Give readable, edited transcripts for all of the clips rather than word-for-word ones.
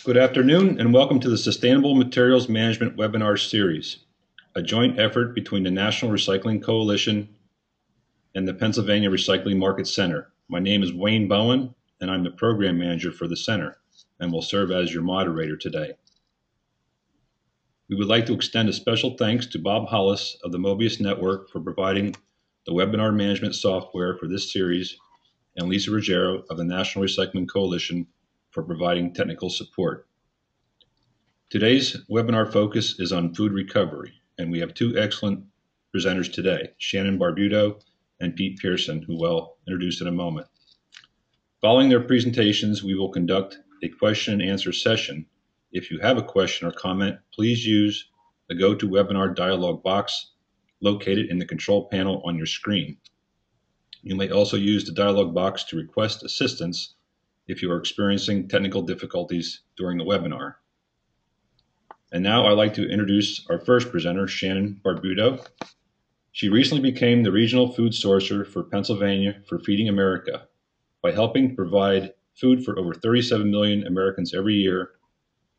Good afternoon and welcome to the Sustainable Materials Management webinar series, a joint effort between the National Recycling Coalition and the Pennsylvania Recycling Market Center. My name is Wayne Bowen and I'm the program manager for the center and will serve as your moderator today. We would like to extend a special thanks to Bob Hollis of the Mobius Network for providing the webinar management software for this series and Lisa Ruggiero of the National Recycling Coalition for providing technical support. Today's webinar focus is on food recovery, and we have two excellent presenters today, Shannon Barbuto and Pete Pearson, who I'll introduce in a moment. Following their presentations, we will conduct a question and answer session. If you have a question or comment, please use the GoToWebinar dialog box located in the control panel on your screen. You may also use the dialog box to request assistance if you are experiencing technical difficulties during the webinar. And now I'd like to introduce our first presenter, Shannon Barbuto. She recently became the regional food sourcer for Pennsylvania for Feeding America. By helping provide food for over 37 million Americans every year,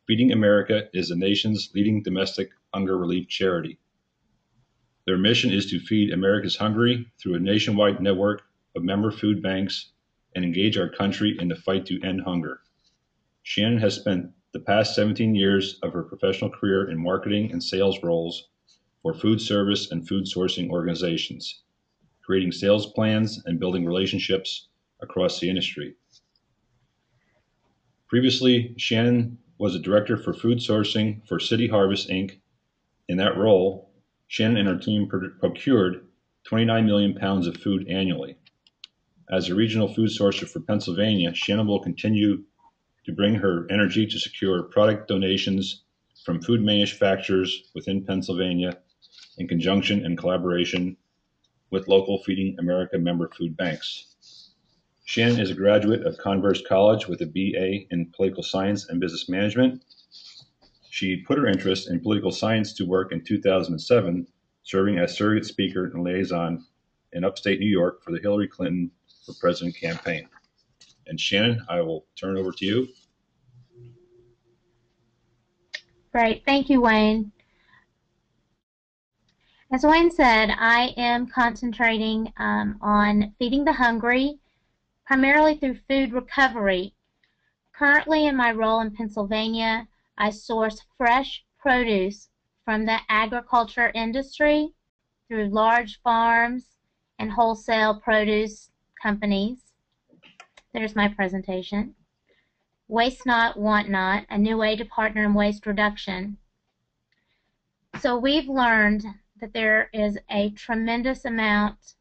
Feeding America is the nation's leading domestic hunger relief charity. Their mission is to feed America's hungry through a nationwide network of member food banks and engage our country in the fight to end hunger. Shannon has spent the past 17 years of her professional career in marketing and sales roles for food service and food sourcing organizations, creating sales plans and building relationships across the industry. Previously, Shannon was a director for food sourcing for City Harvest, Inc. In that role, Shannon and her team procured 29 million pounds of food annually. As a regional food sourcer for Pennsylvania, Shannon will continue to bring her energy to secure product donations from food manufacturers within Pennsylvania in conjunction and collaboration with local Feeding America member food banks. Shannon is a graduate of Converse College with a BA in Political Science and Business Management. She put her interest in political science to work in 2007, serving as surrogate speaker and liaison in upstate New York for the Hillary Clinton for President campaign. And Shannon, I will turn it over to you. Great, thank you, Wayne. As Wayne said, I am concentrating on feeding the hungry, primarily through food recovery. Currently in my role in Pennsylvania, I source fresh produce from the agriculture industry through large farms and wholesale produce companies. There's my presentation. Waste not, want not, a new way to partner in waste reduction. So we've learned that there is a tremendous amount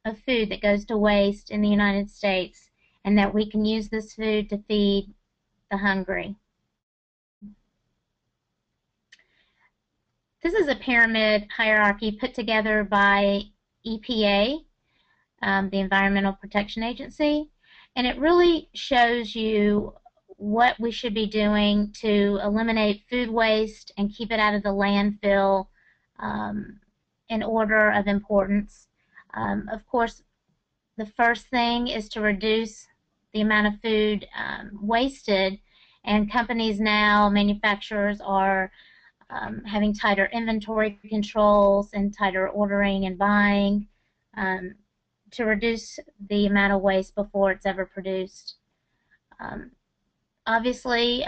of food that goes to waste in the United States, and that we can use this food to feed the hungry. This is a pyramid hierarchy put together by EPA, the Environmental Protection Agency, and it really shows you what we should be doing to eliminate food waste and keep it out of the landfill in order of importance. Of course, the first thing is to reduce the amount of food wasted, and companies now, manufacturers, are having tighter inventory controls and tighter ordering and buying to reduce the amount of waste before it's ever produced. Obviously,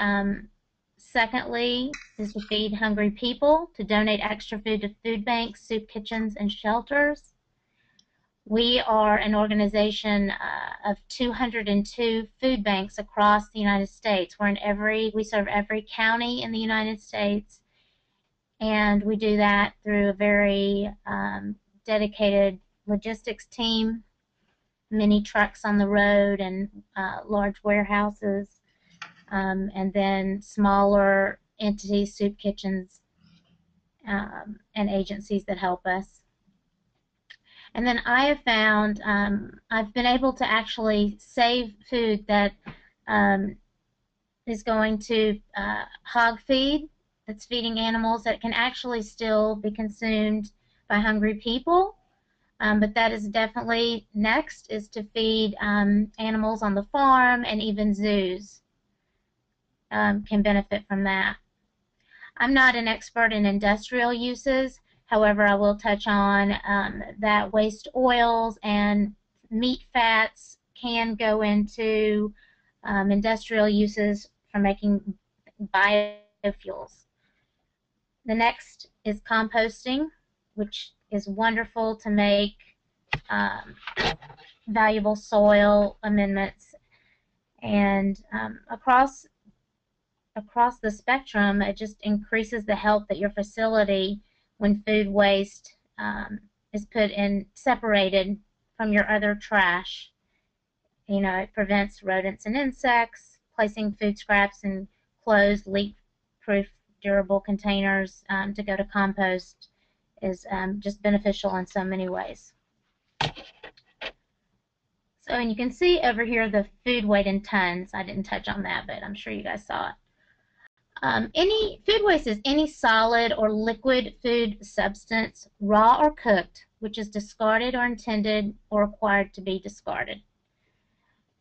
secondly, is to feed hungry people, to donate extra food to food banks, soup kitchens, and shelters. We are an organization of 202 food banks across the United States. We serve every county in the United States, and we do that through a very dedicated logistics team, many trucks on the road, and large warehouses, and then smaller entities, soup kitchens, and agencies that help us. And then I have found I've been able to actually save food that is going to hog feed, that's feeding animals that can actually still be consumed by hungry people. But that is definitely next, is to feed animals on the farm and even zoos. can benefit from that. I'm not an expert in industrial uses. However, I will touch on that waste oils and meat fats can go into industrial uses for making biofuels. The next is composting, which is wonderful to make valuable soil amendments. And across the spectrum, it just increases the health at your facility when food waste is put in separated from your other trash. You know, it prevents rodents and insects. Placing food scraps in closed, leak-proof, durable containers to go to compost is just beneficial in so many ways. So, and you can see over here the food weight in tons. I didn't touch on that, but I'm sure you guys saw it. Any food waste is any solid or liquid food substance, raw or cooked, which is discarded or intended or required to be discarded.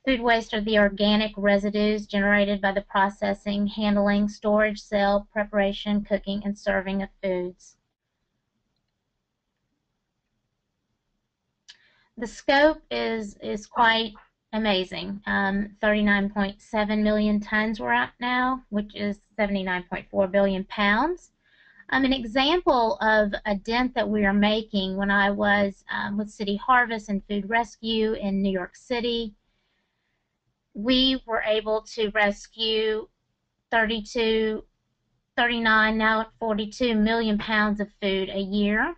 Food waste are the organic residues generated by the processing, handling, storage, sale, preparation, cooking, and serving of foods. The scope is quite amazing. 39.7 million tons we're at now, which is 79.4 billion pounds. An example of a dent that we are making, when I was with City Harvest and Food Rescue in New York City, we were able to rescue 39, now 42 million pounds of food a year.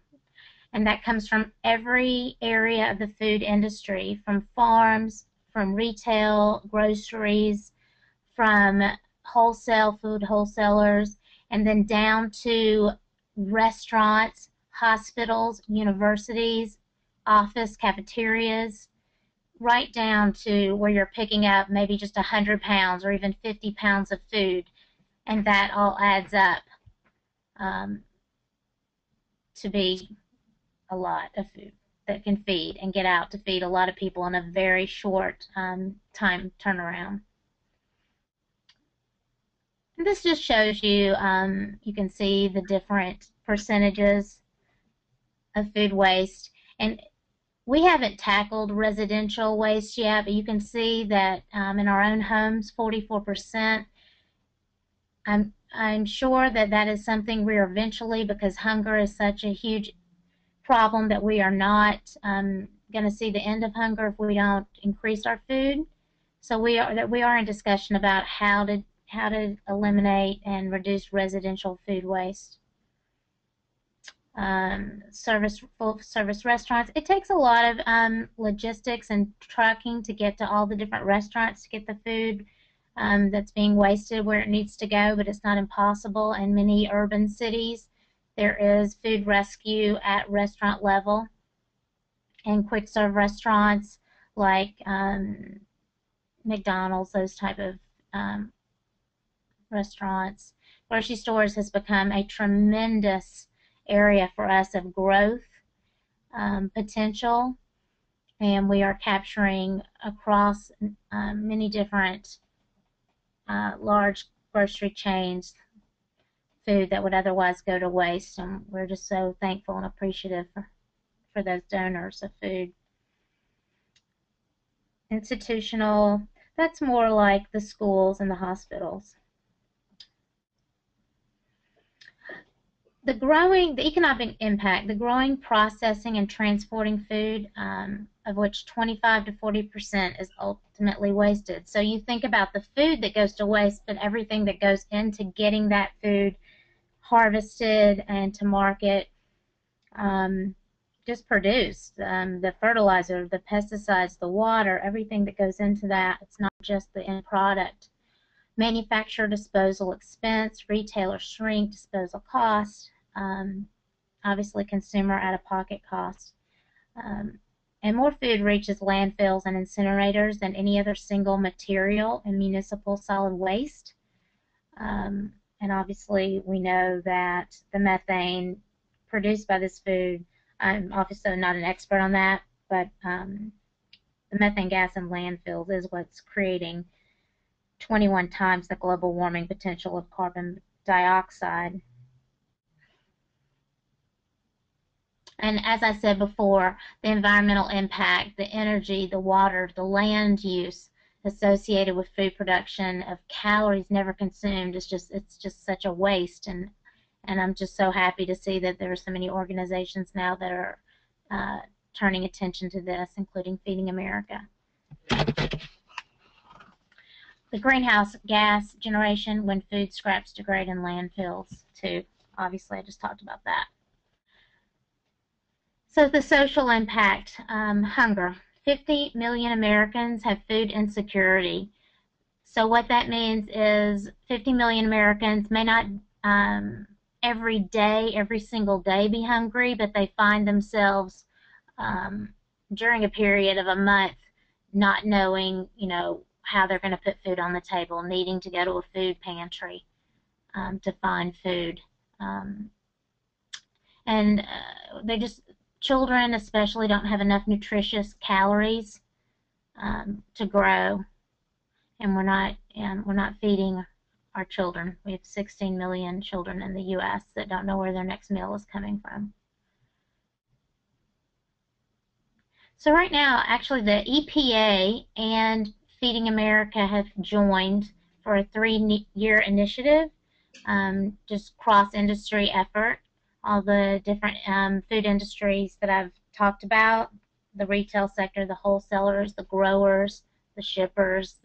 And that comes from every area of the food industry, from farms, from retail, groceries, from wholesale food wholesalers, and then down to restaurants, hospitals, universities, office, cafeterias, right down to where you're picking up maybe just 100 pounds or even 50 pounds of food. And that all adds up to be a lot of food that can feed and get out to feed a lot of people in a very short time turnaround. And this just shows you, you can see the different percentages of food waste. And we haven't tackled residential waste yet, but you can see that in our own homes, 44%. I'm sure that is something we're eventually, because hunger is such a huge problem, that we are not going to see the end of hunger if we don't increase our food. So we are in discussion about how to eliminate and reduce residential food waste. Full service restaurants. It takes a lot of logistics and trucking to get to all the different restaurants to get the food that's being wasted where it needs to go, but it's not impossible. In many urban cities, there is food rescue at restaurant level, and quick serve restaurants like McDonald's, those type of restaurants. Grocery stores has become a tremendous area for us of growth potential, and we are capturing across many different large grocery chains food that would otherwise go to waste, and we're just so thankful and appreciative for those donors of food. Institutional, that's more like the schools and the hospitals. The economic impact, the growing, processing, and transporting food, of which 25 to 40% is ultimately wasted. So you think about the food that goes to waste, but everything that goes into getting that food harvested and to market, just produced. The fertilizer, the pesticides, the water, everything that goes into that. It's not just the end product. Manufacturer disposal expense, retailer shrink, disposal cost, obviously consumer out-of-pocket cost. And more food reaches landfills and incinerators than any other single material in municipal solid waste. And obviously we know that the methane produced by this food, I'm obviously not an expert on that, but the methane gas in landfills is what's creating 21 times the global warming potential of carbon dioxide. And as I said before, the environmental impact, the energy, the water, the land use associated with food production of calories never consumed is just such a waste. And I'm just so happy to see that there are so many organizations now that are turning attention to this, including Feeding America. The greenhouse gas generation when food scraps degrade in landfills, too. Obviously, I just talked about that. So the social impact, hunger. 50 million Americans have food insecurity. So what that means is 50 million Americans may not every day, every single day be hungry, but they find themselves during a period of a month not knowing, how they're going to put food on the table, needing to go to a food pantry to find food. Children especially don't have enough nutritious calories to grow, and we're not feeding our children. We have 16 million children in the U.S. that don't know where their next meal is coming from. So right now, actually, the EPA and Feeding America have joined for a 3-year initiative, just cross-industry effort. All the different food industries that I've talked about, the retail sector, the wholesalers, the growers, the shippers,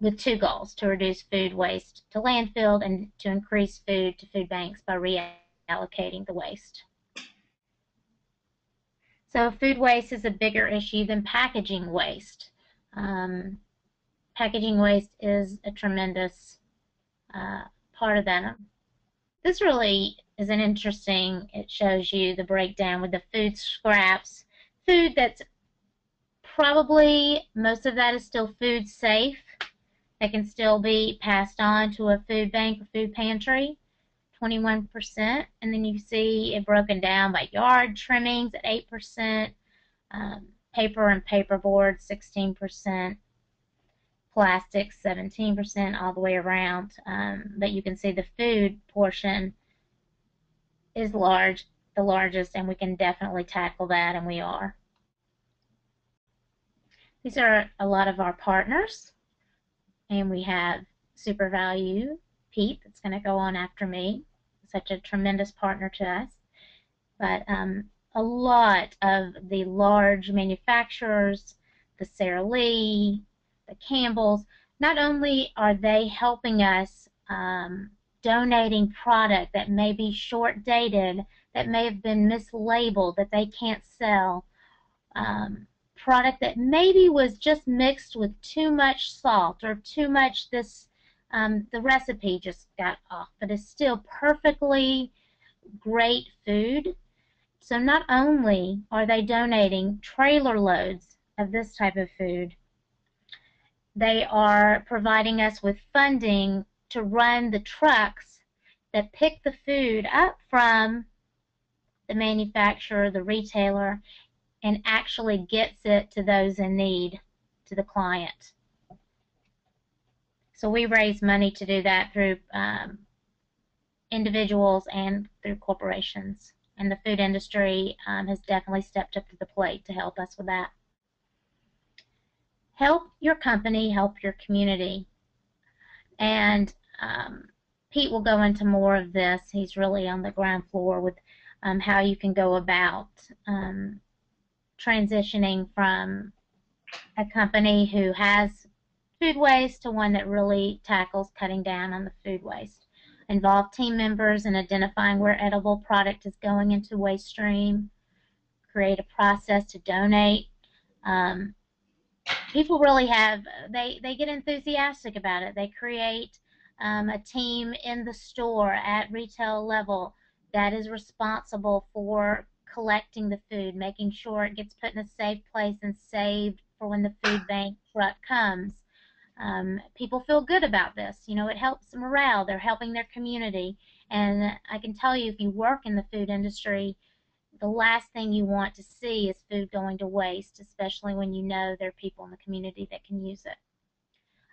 with 2 goals: to reduce food waste to landfill and to increase food to food banks by reallocating the waste. So food waste is a bigger issue than packaging waste. Packaging waste is a tremendous part of that. This really is an interesting, it shows you the breakdown with the food scraps. Food that's probably, most of that is still food safe. That can still be passed on to a food bank or food pantry, 21%. And then you see it broken down by yard trimmings at 8%, paper and paperboard 16%, plastics 17%, all the way around. But you can see the food portion is large, the largest, and we can definitely tackle that, and we are. These are a lot of our partners, and we have Super Value, Pete, that's going to go on after me, such a tremendous partner to us. But a lot of the large manufacturers, the Sara Lee, the Campbells, not only are they helping us donating product that may be short dated, that may have been mislabeled, that they can't sell, product that maybe was just mixed with too much salt or too much the recipe just got off, but it's still perfectly great food. So not only are they donating trailer loads of this type of food, they are providing us with funding to run the trucks that pick the food up from the manufacturer, the retailer, and actually gets it to those in need, to the client. So we raise money to do that through individuals and through corporations. And the food industry has definitely stepped up to the plate to help us with that. Help your company, help your community. And Pete will go into more of this. He's really on the ground floor with how you can go about transitioning from a company who has food waste to one that really tackles cutting down on the food waste. Involve team members in identifying where edible product is going into waste stream. Create a process to donate. People really they get enthusiastic about it. They create a team in the store at retail level that is responsible for collecting the food, making sure it gets put in a safe place and saved for when the food bank truck comes. People feel good about this. It helps morale. They're helping their community. And I can tell you, if you work in the food industry, the last thing you want to see is food going to waste, especially when you know there are people in the community that can use it.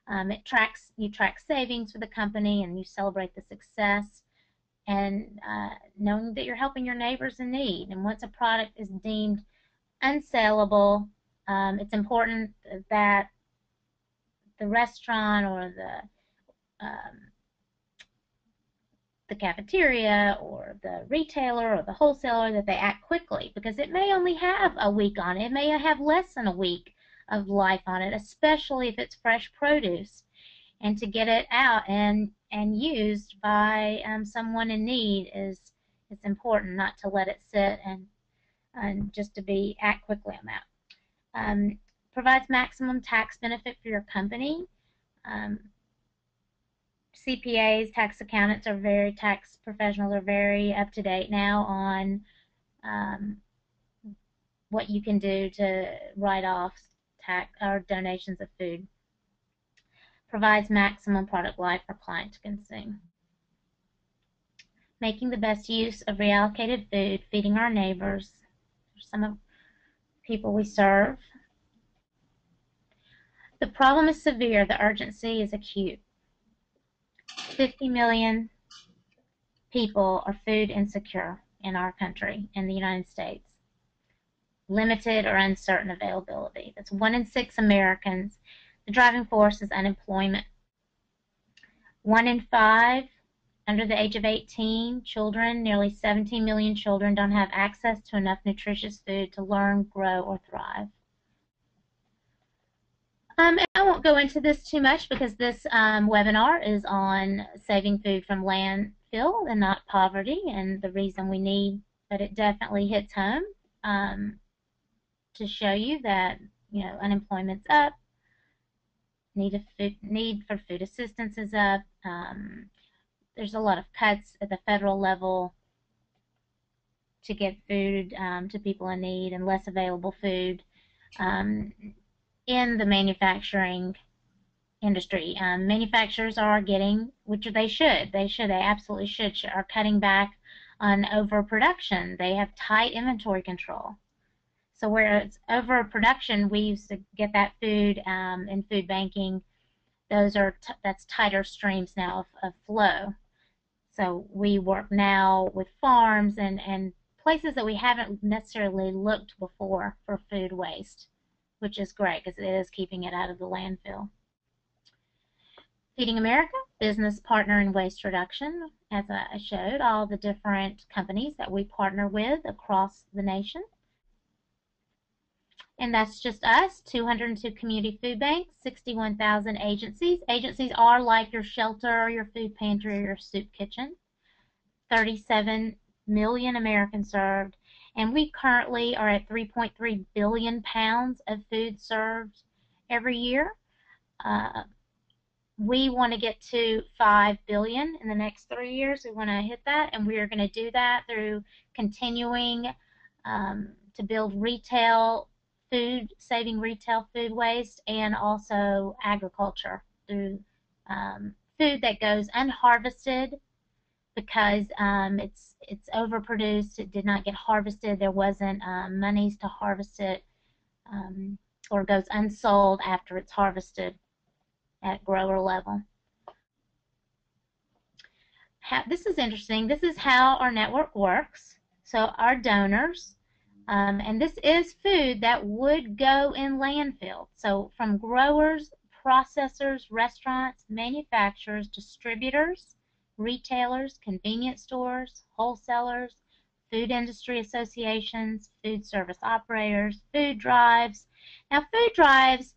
You track savings for the company, and you celebrate the success, and knowing that you're helping your neighbors in need. And once a product is deemed unsaleable, it's important that the restaurant or the cafeteria or the retailer or the wholesaler, that they act quickly, because it may only have a week on it. It may have less than a week of life on it, especially if it's fresh produce. And to get it out and used by someone in need it's important, not to let it sit and just to act quickly on that. Provides maximum tax benefit for your company. CPAs, tax accountants, tax professionals are very up to date now on what you can do to write off tax or donations of food. Provides maximum product life for client to consume. Making the best use of reallocated food, feeding our neighbors, some of the people we serve. The problem is severe. The urgency is acute. 50 million people are food insecure in our country, in the United States. Limited or uncertain availability. That's 1 in 6 Americans. The driving force is unemployment. 1 in 5 under the age of 18 children, nearly 17 million children, don't have access to enough nutritious food to learn, grow, or thrive. And I won't go into this too much because this webinar is on saving food from landfill and not poverty, and the reason we need, but it definitely hits home to show you that, you know, unemployment's up, need for food assistance is up. There's a lot of cuts at the federal level to get food to people in need, and less available food in the manufacturing industry. Manufacturers are getting, which they absolutely should, are cutting back on overproduction. They have tight inventory control. So where it's overproduction, we used to get that food in food banking. That's tighter streams now of flow. So we work now with farms and places that we haven't necessarily looked before for food waste, which is great because it is keeping it out of the landfill. Feeding America, business partner in waste reduction. As I showed, all the different companies that we partner with across the nation. And that's just us, 202 community food banks, 61,000 agencies. Agencies are like your shelter, your food pantry, or your soup kitchen. 37 million Americans served. And we currently are at 3.3 billion pounds of food served every year. We want to get to 5 billion in the next 3 years. We want to hit that, and we are going to do that through continuing to build saving retail food waste, and also agriculture through food that goes unharvested because it's overproduced. It did not get harvested. There wasn't monies to harvest it, or goes unsold after it's harvested at grower level. This is interesting. This is how our network works. So our donors, and this is food that would go in landfill. So from growers, processors, restaurants, manufacturers, distributors, retailers, convenience stores, wholesalers, food industry associations, food service operators, food drives. Now, food drives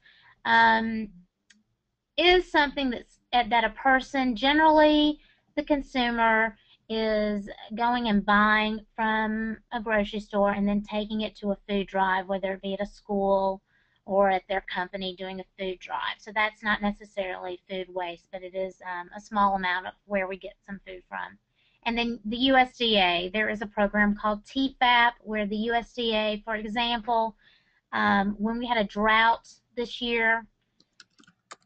is something that a person, generally the consumer, is going and buying from a grocery store and then taking it to a food drive, whether it be at a school or at their company doing a food drive. So that's not necessarily food waste, but it is a small amount of where we get some food from. And then the USDA, there is a program called TFAP where the USDA, for example, when we had a drought this year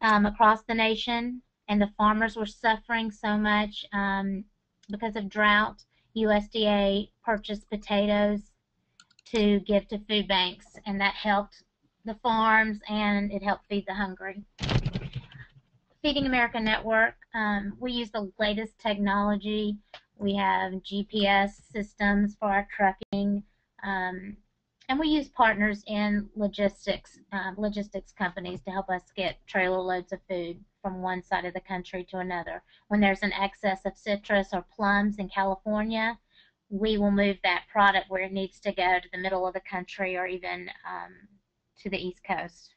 across the nation and the farmers were suffering so much because of drought, USDA purchased potatoes to give to food banks, and that helped the farms and it helped feed the hungry. Feeding America Network, we use the latest technology. We have GPS systems for our trucking, and we use partners in logistics companies to help us get trailer loads of food from one side of the country to another. When there's an excess of citrus or plums in California, we will move that product where it needs to go to the middle of the country or even to the East Coast.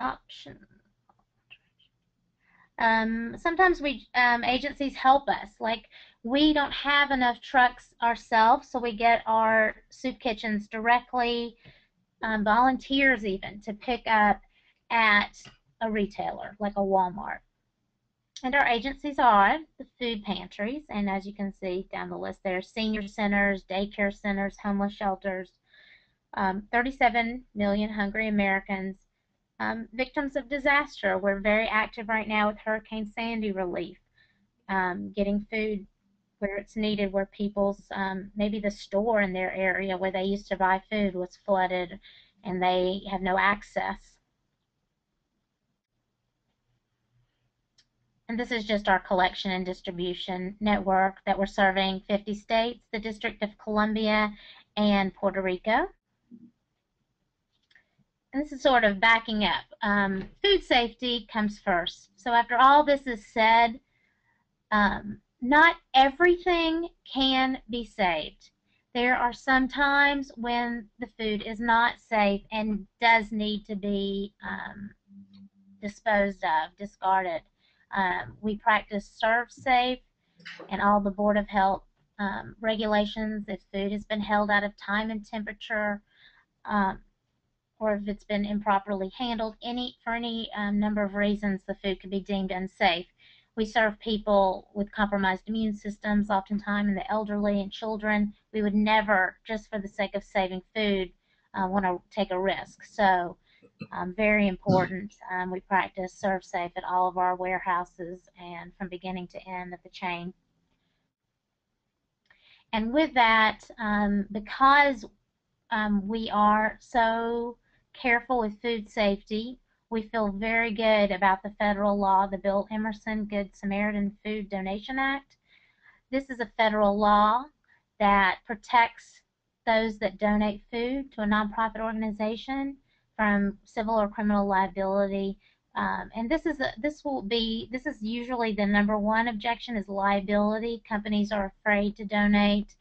Option. Sometimes agencies help us. Like, we don't have enough trucks ourselves, so we get our soup kitchens directly, volunteers even, to pick up at a retailer like a Walmart. And our agencies are the food pantries, and as you can see down the list there, senior centers, daycare centers, homeless shelters, 37 million hungry Americans, victims of disaster. We're very active right now with Hurricane Sandy relief, getting food where it's needed, where people's, maybe the store in their area where they used to buy food was flooded and they have no access. And this is just our collection and distribution network that we're serving 50 states, the District of Columbia, and Puerto Rico. And this is sort of backing up. Food safety comes first. So after all this is said, not everything can be saved. There are some times when the food is not safe and does need to be disposed of, discarded. We practice serve safe and all the Board of Health regulations. If food has been held out of time and temperature, or if it's been improperly handled, for any number of reasons, the food could be deemed unsafe. We serve people with compromised immune systems, oftentimes, and the elderly and children. We would never, just for the sake of saving food, want to take a risk. So, very important. We practice serve safe at all of our warehouses and from beginning to end of the chain. And with that, because we are so careful with food safety, we feel very good about the federal law, the Bill Emerson Good Samaritan Food Donation Act. This is a federal law that protects those that donate food to a nonprofit organization from civil or criminal liability. And this is usually the number one objection, is liability. Companies are afraid to donate.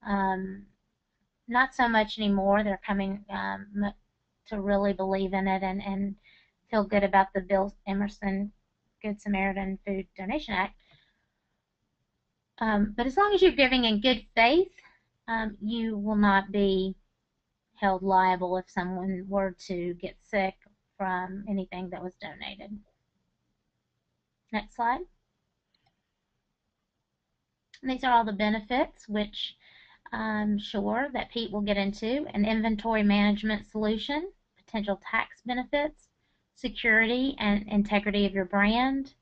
Not so much anymore. They're coming to really believe in it and feel good about the Bill Emerson Good Samaritan Food Donation Act. But as long as you're giving in good faith, you will not be held liable if someone were to get sick from anything that was donated. Next slide. And these are all the benefits, which I'm sure that Pete will get into. An inventory management solution, potential tax benefits, security and integrity of your brand,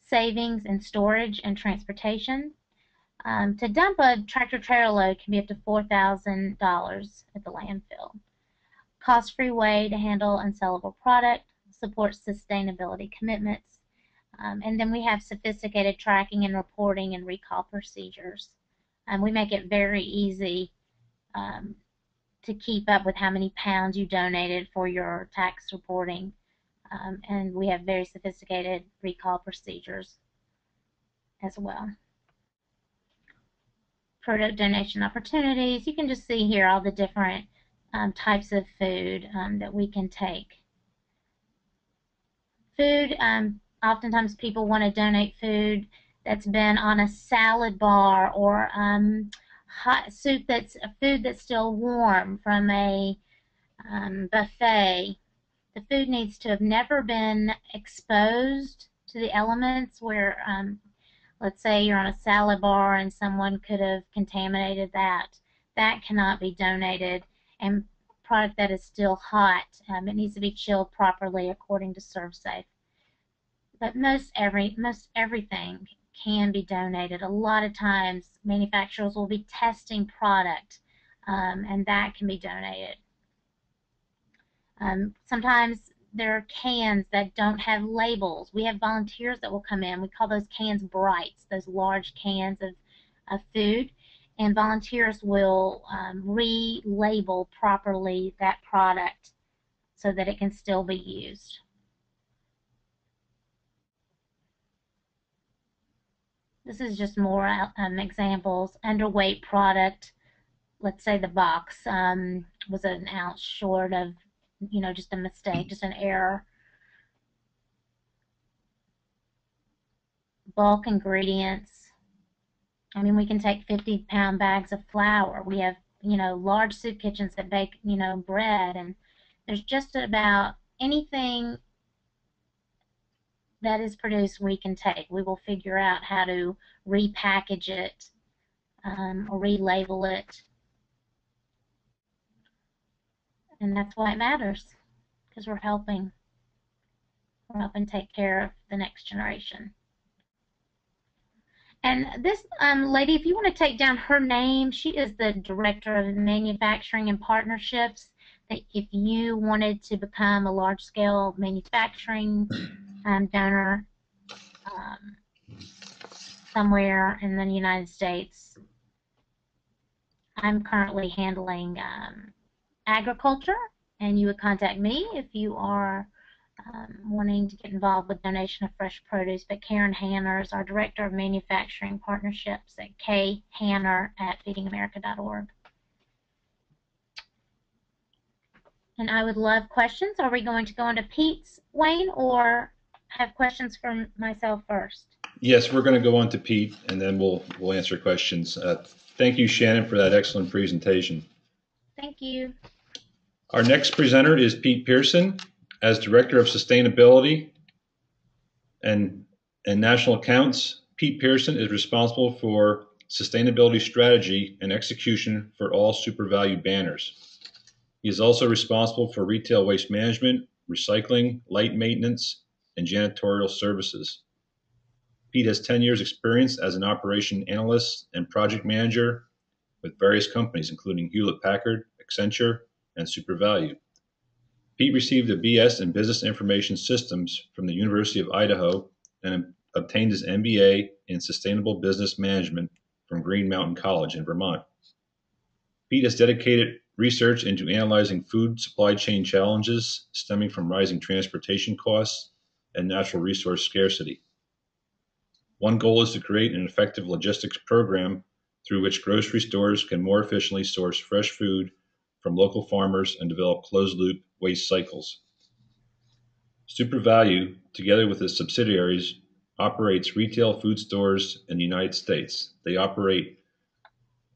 savings in storage and transportation. To dump a tractor-trailer load can be up to $4,000 at the landfill. Cost-free way to handle unsellable product, supports sustainability commitments, and then we have sophisticated tracking and reporting and recall procedures. We make it very easy to keep up with how many pounds you donated for your tax reporting, and we have very sophisticated recall procedures as well. Product donation opportunities. You can just see here all the different types of food that we can take. Food, oftentimes people want to donate food that's been on a salad bar, or hot soup food that's still warm from a buffet. The food needs to have never been exposed to the elements where, let's say you're on a salad bar and someone could have contaminated that. That cannot be donated. And product that is still hot, it needs to be chilled properly according to ServSafe. But most everything can be donated. A lot of times manufacturers will be testing product, and that can be donated. Sometimes there are cans that don't have labels. We have volunteers that will come in. We call those cans brights, those large cans of food. And volunteers will relabel properly that product so that it can still be used. This is just more examples. Underweight product, let's say the box was an ounce short of, just a mistake, just an error. Bulk ingredients. I mean, we can take 50-pound bags of flour. We have, large soup kitchens that bake, bread, and there's just about anything that is produced we can take. We will figure out how to repackage it or relabel it. And that's why it matters, because we're helping take care of the next generation. And this lady, if you want to take down her name, she is the Director of Manufacturing and Partnerships. That if you wanted to become a large-scale manufacturing donor somewhere in the United States, I'm currently handling agriculture, and you would contact me if you are wanting to get involved with donation of fresh produce. But Karen Hanner is our Director of Manufacturing Partnerships at khanner@feedingamerica.org. And I would love questions. Are we going to go into Pete's, Wayne, or have questions from myself first? Yes, we're going to go on to Pete, and then we'll answer questions. Thank you, Shannon, for that excellent presentation. Thank you. Our next presenter is Pete Pearson. As Director of Sustainability and National Accounts, Pete Pearson is responsible for sustainability strategy and execution for all SuperValue banners. He is also responsible for retail waste management, recycling, light maintenance, and janitorial services. Pete has 10 years experience as an operation analyst and project manager with various companies, including Hewlett-Packard, Accenture, and SuperValue. Pete received a BS in Business Information Systems from the University of Idaho and obtained his MBA in Sustainable Business Management from Green Mountain College in Vermont. Pete has dedicated research into analyzing food supply chain challenges stemming from rising transportation costs and natural resource scarcity. One goal is to create an effective logistics program through which grocery stores can more efficiently source fresh food from local farmers and develop closed-loop waste cycles. SuperValue, together with its subsidiaries, operates retail food stores in the United States. They operate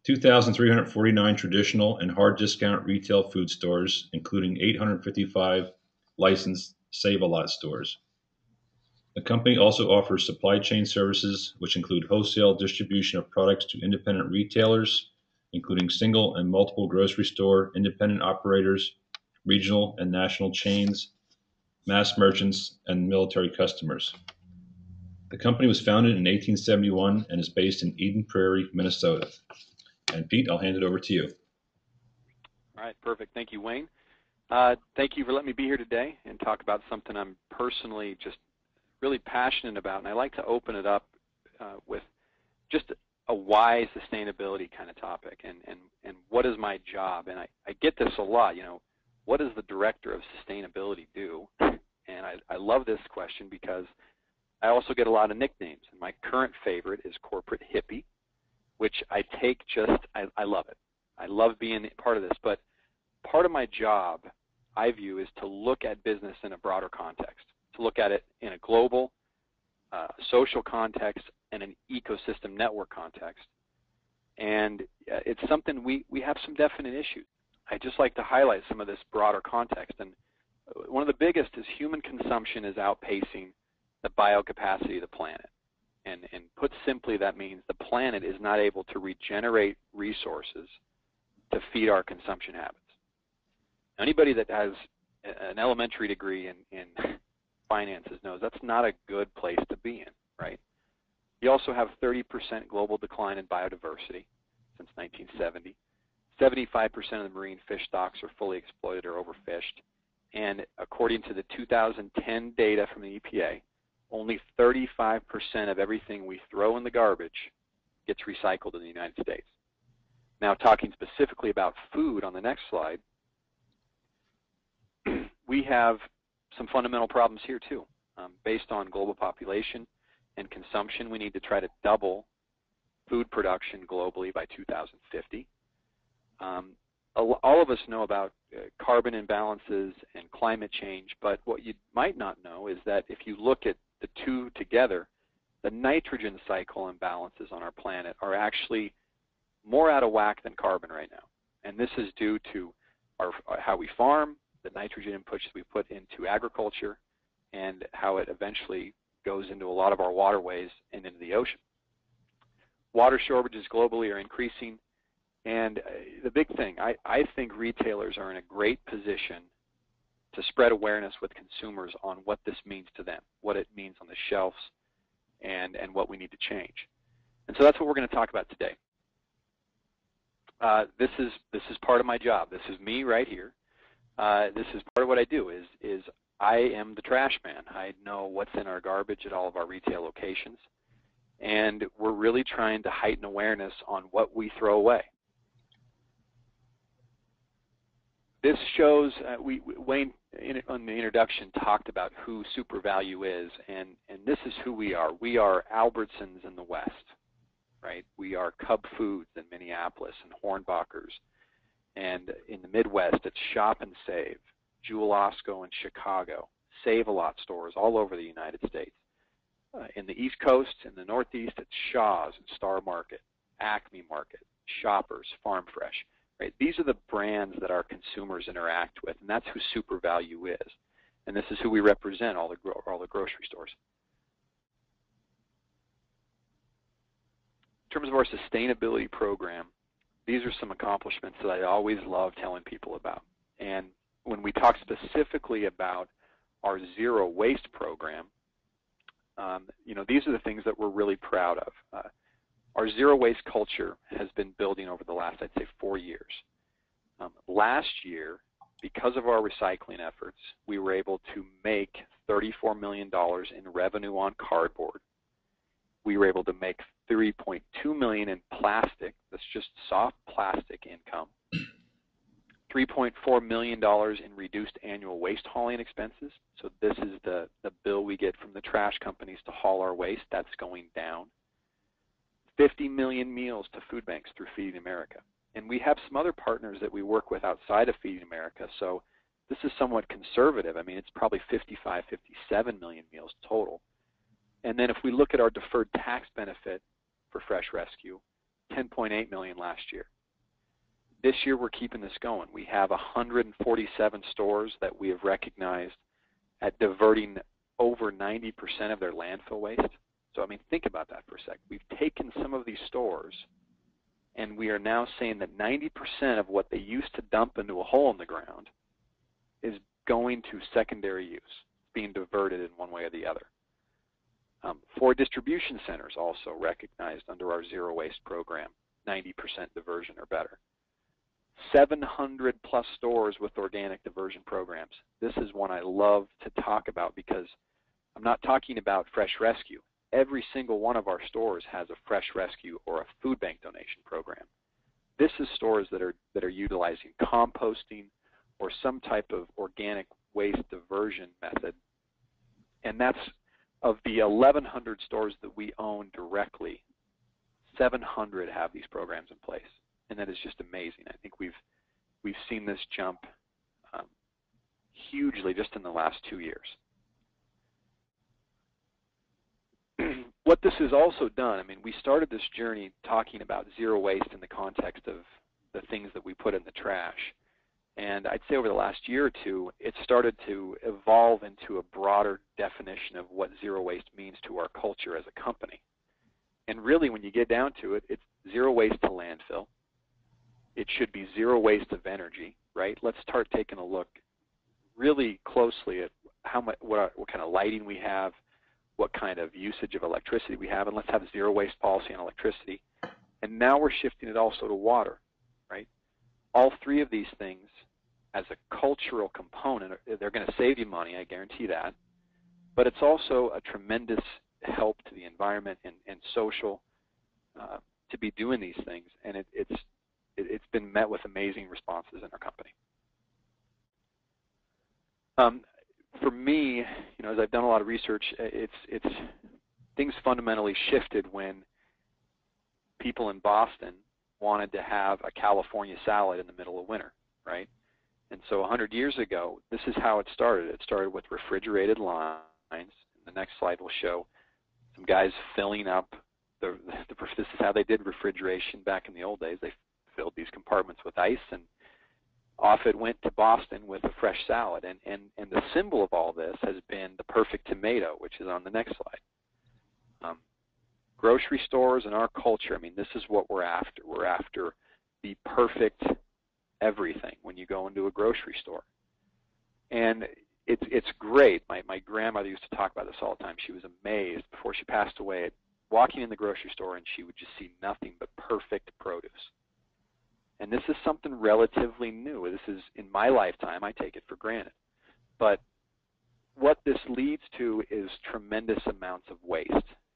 2,349 traditional and hard discount retail food stores, including 855 licensed Save-A-Lot stores. The company also offers supply chain services, which include wholesale distribution of products to independent retailers, including single and multiple grocery store, independent operators, regional and national chains, mass merchants, and military customers. The company was founded in 1871 and is based in Eden Prairie, Minnesota. And Pete, I'll hand it over to you. All right, perfect. Thank you, Wayne. Thank you for letting me be here today and talk about something I'm personally just really passionate about. And I like to open it up with just a why sustainability kind of topic and what is my job. And I get this a lot, what does the Director of Sustainability do? And I love this question because I also get a lot of nicknames. And my current favorite is Corporate Hippie, which I take I love it. I love being part of this. But part of my job, I view, is to look at business in a broader context, to look at it in a global, social context, and an ecosystem network context. And it's something we have some definite issues. I just like to highlight some of this broader context. And one of the biggest is human consumption is outpacing the biocapacity of the planet. And put simply, that means the planet is not able to regenerate resources to feed our consumption habits. Anybody that has an elementary degree in finances knows that's not a good place to be in, right? You also have 30% global decline in biodiversity since 1970. 75% of the marine fish stocks are fully exploited or overfished. And according to the 2010 data from the EPA, only 35% of everything we throw in the garbage gets recycled in the United States. Now, talking specifically about food on the next slide, we have some fundamental problems here too. Based on global population and consumption, we need to try to double food production globally by 2050. All of us know about carbon imbalances and climate change, but what you might not know is that if you look at the two together, the nitrogen cycle imbalances on our planet are actually more out of whack than carbon right now. And this is due to how we farm, the nitrogen inputs we put into agriculture, and how it eventually goes into a lot of our waterways and into the ocean. Water shortages globally are increasing, and the big thing, I think retailers are in a great position to spread awareness with consumers on what this means to them, what it means on the shelves, and what we need to change. And so that's what we're going to talk about today. This is part of my job. This is me right here. This is part of what I do is I am the trash man. I know what's in our garbage at all of our retail locations, and we're really trying to heighten awareness on what we throw away. This shows, Wayne on the introduction talked about who SuperValue is, and this is who we are. We are Albertsons in the West, right? We are Cub Foods in Minneapolis and Hornbachers, and in the Midwest it's Shop and Save, Jewel Osco in Chicago, Save-A-Lot stores all over the United States. In the East Coast, in the Northeast, it's Shaw's and Star Market, Acme Market, Shoppers, Farm Fresh. Right? These are the brands that our consumers interact with, and that's who SuperValue is. And this is who we represent, all the grocery stores. In terms of our sustainability program, these are some accomplishments that I always love telling people about. And when we talk specifically about our zero waste program, these are the things that we're really proud of. Our zero waste culture has been building over the last, I'd say, 4 years. Last year, because of our recycling efforts, we were able to make $34 million in revenue on cardboard. We were able to make $3.2 million in plastic, that's just soft plastic income. $3.4 million in reduced annual waste hauling expenses. So this is the bill we get from the trash companies to haul our waste. That's going down. 50 million meals to food banks through Feeding America. And we have some other partners that we work with outside of Feeding America, so this is somewhat conservative. I mean, it's probably 55, 57 million meals total. And then if we look at our deferred tax benefit for Fresh Rescue, 10.8 million last year. This year we're keeping this going. We have 147 stores that we have recognized at diverting over 90% of their landfill waste. So, I mean, think about that for a second. We've taken some of these stores, and we are now saying that 90% of what they used to dump into a hole in the ground is going to secondary use, being diverted in one way or the other. 4 distribution centers also recognized under our zero waste program, 90% diversion or better. 700 plus stores with organic diversion programs. This is one I love to talk about because I'm not talking about Fresh Rescue. Every single one of our stores has a Fresh Rescue or a food bank donation program. This is stores that are utilizing composting or some type of organic waste diversion method. And that's of the 1,100 stores that we own directly, 700 have these programs in place. And that is just amazing. I think we've seen this jump hugely just in the last 2 years. What this has also done, I mean, we started this journey talking about zero waste in the context of the things that we put in the trash. And I'd say over the last year or two, it started to evolve into a broader definition of what zero waste means to our culture as a company. And really, when you get down to it, it's zero waste to landfill. It should be zero waste of energy, right? Let's start taking a look really closely at what kind of lighting we have, what kind of usage of electricity we have, and let's have zero waste policy on electricity. And now we're shifting it also to water, right? All 3 of these things as a cultural component, they're going to save you money, I guarantee that. But it's also a tremendous help to the environment and social to be doing these things, and it's been met with amazing responses in our company. For me, as I've done a lot of research, things fundamentally shifted when people in Boston wanted to have a California salad in the middle of winter, right? And so 100 years ago, this is how it started. It started with refrigerated lines. The next slide will show some guys filling up this is how they did refrigeration back in the old days. They filled these compartments with ice, and off it went to Boston with a fresh salad. And the symbol of all this has been the perfect tomato, which is on the next slide. Grocery stores and our culture, I mean, this is what we're after. We're after the perfect everything when you go into a grocery store. And it's great. My grandmother used to talk about this all the time. She was amazed before she passed away at walking in the grocery store, and she would just see nothing but perfect produce. And this is something relatively new. This is, in my lifetime, I take it for granted. But what this leads to is tremendous amounts of waste.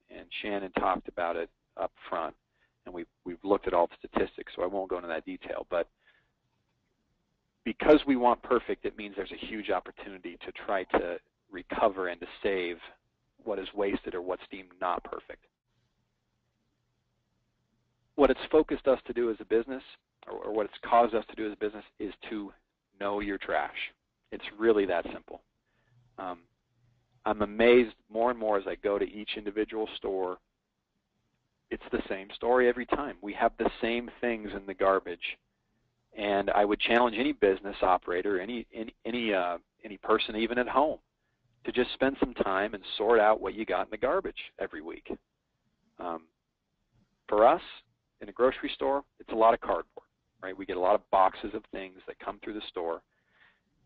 And Shannon talked about it up front, and we've looked at all the statistics, so I won't go into that detail. But because we want perfect, it means there's a huge opportunity to try to recover and to save what is wasted or what's deemed not perfect. What it's focused us to do as a business, or what it's caused us to do as a business, is to know your trash. It's really that simple. I'm amazed more and more as I go to each individual store. It's the same story every time. We have the same things in the garbage. And I would challenge any business operator, any person even at home, to just spend some time and sort out what you got in the garbage every week. For us, in a grocery store, it's a lot of cardboard, right? We get a lot of boxes of things that come through the store.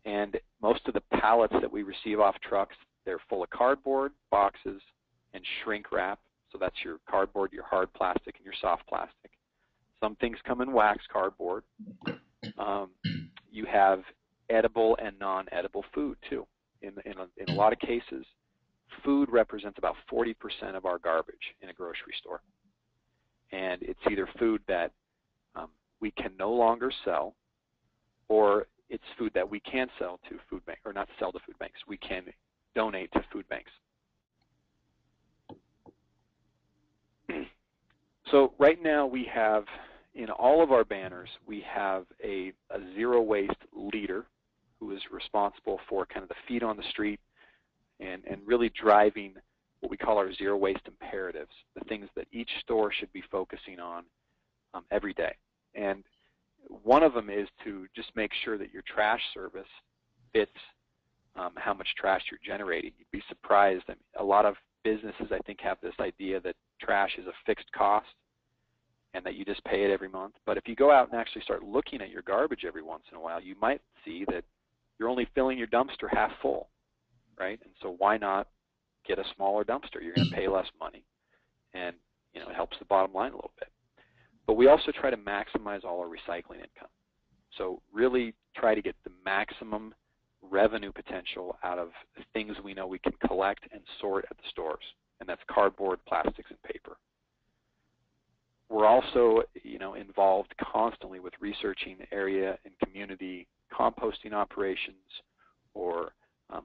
And most of the pallets that we receive off trucks, they're full of cardboard, boxes, and shrink wrap. So that's your cardboard, your hard plastic, and your soft plastic. Some things come in wax cardboard. You have edible and non-edible food, too. In a lot of cases, food represents about 40% of our garbage in a grocery store. And it's either food that we can no longer sell, or it's food that we can sell to food banks, or not sell to food banks. We can donate to food banks. So right now we have, in all of our banners, we have a zero waste leader who is responsible for kind of the feet on the street and really driving what we call our zero waste imperatives, the things that each store should be focusing on every day. And one of them is to just make sure that your trash service fits how much trash you're generating. You'd be surprised. I mean, a lot of businesses, I think, have this idea that trash is a fixed cost and that you just pay it every month. But if you go out and actually start looking at your garbage every once in a while, you might see that you're only filling your dumpster half full, right? And so why not get a smaller dumpster? You're going to pay less money, and it helps the bottom line a little bit. But we also try to maximize all our recycling income. So really try to get the maximum revenue potential out of the things we know we can collect and sort at the stores, and that's cardboard, plastics, and paper. We're also, involved constantly with researching area and community composting operations, or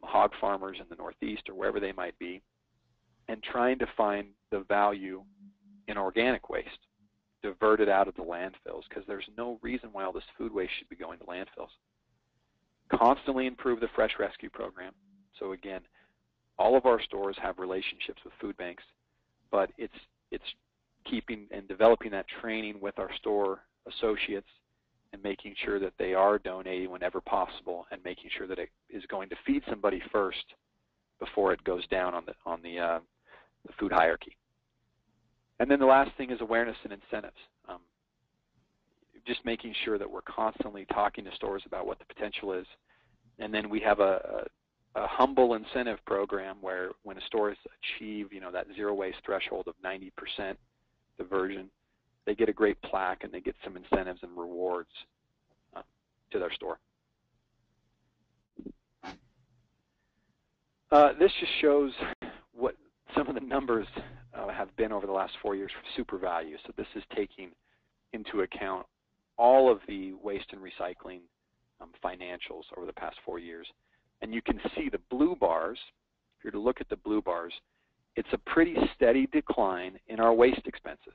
hog farmers in the Northeast or wherever they might be, and trying to find the value in organic waste, divert it out of the landfills, because there's no reason why all this food waste should be going to landfills. Constantly improve the fresh rescue program. So again, all of our stores have relationships with food banks, but it's keeping and developing that training with our store associates and making sure that they are donating whenever possible, and making sure that it is going to feed somebody first before it goes down on the food hierarchy. And then the last thing is awareness and incentives. Just making sure that we're constantly talking to stores about what the potential is. And then we have a humble incentive program where when a store has achieved, that zero waste threshold of 90% diversion, they get a great plaque and they get some incentives and rewards to their store. This just shows what some of the numbers have been over the last 4 years for super value. So this is taking into account all of the waste and recycling financials over the past 4 years. And you can see the blue bars. If you're to look at the blue bars, it's a pretty steady decline in our waste expenses.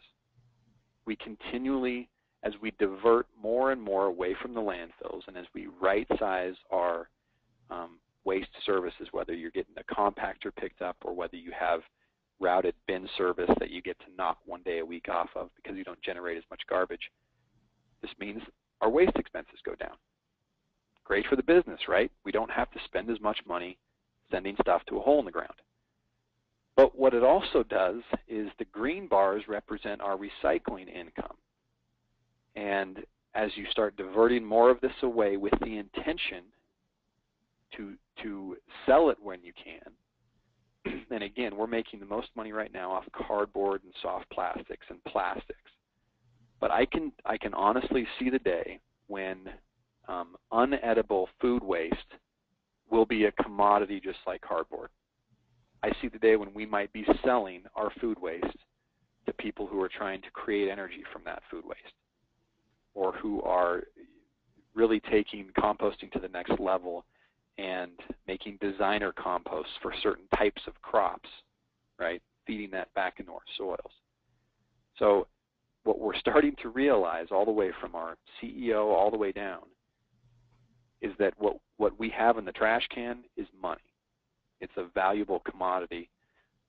We continually, as we divert more and more away from the landfills and as we right-size our waste services, whether you're getting a compactor picked up or whether you have routed bin service that you get to knock 1 day a week off of because you don't generate as much garbage, this means our waste expenses go down. Great for the business, right? We don't have to spend as much money sending stuff to a hole in the ground. But what it also does is the green bars represent our recycling income. And as you start diverting more of this away with the intention to sell it when you can, and again, we're making the most money right now off cardboard and soft plastics and plastics. But I can honestly see the day when unedible food waste will be a commodity just like cardboard. I see the day when we might be selling our food waste to people who are trying to create energy from that food waste, or who are really taking composting to the next level and making designer composts for certain types of crops, right? Feeding that back into our soils. So what we're starting to realize all the way from our CEO all the way down is that what we have in the trash can is money. It's a valuable commodity,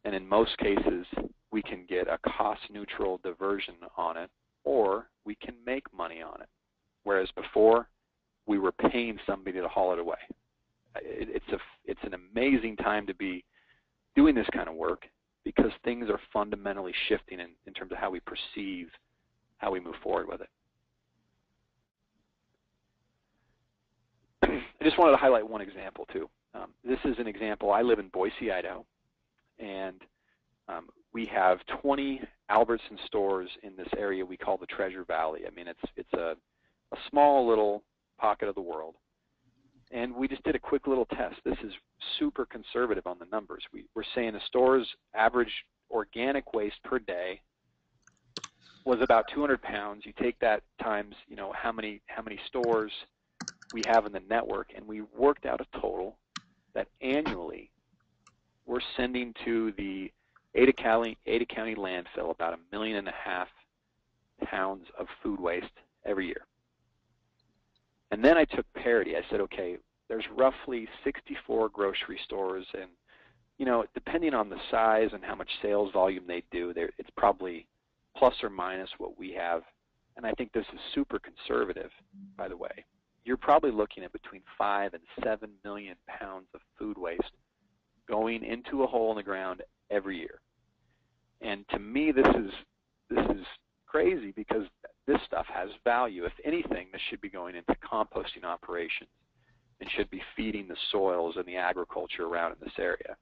and in most cases we can get a cost-neutral diversion on it, or we can make money on it, whereas before we were paying somebody to haul it away. It's an amazing time to be doing this kind of work because things are fundamentally shifting in terms of how we perceive how we move forward with it. I just wanted to highlight one example too. This is an example. I live in Boise, Idaho, and we have 20 Albertson stores in this area we call the Treasure Valley. I mean, it's a small little pocket of the world. And we just did a quick little test. This is super conservative on the numbers. We're saying the store's average organic waste per day was about 200 pounds. You take that times, how many stores we have in the network, and we worked out a total that annually we're sending to the Ada County landfill about 1.5 million pounds of food waste every year. And then I took parity. I said, okay, there's roughly 64 grocery stores, and depending on the size and how much sales volume they do, it's probably plus or minus what we have. And I think this is super conservative, by the way. You're probably looking at between 5 and 7 million pounds of food waste going into a hole in the ground every year. And to me, this is crazy because this stuff has value. If anything, this should be going into composting operations and should be feeding the soils and the agriculture around in this area.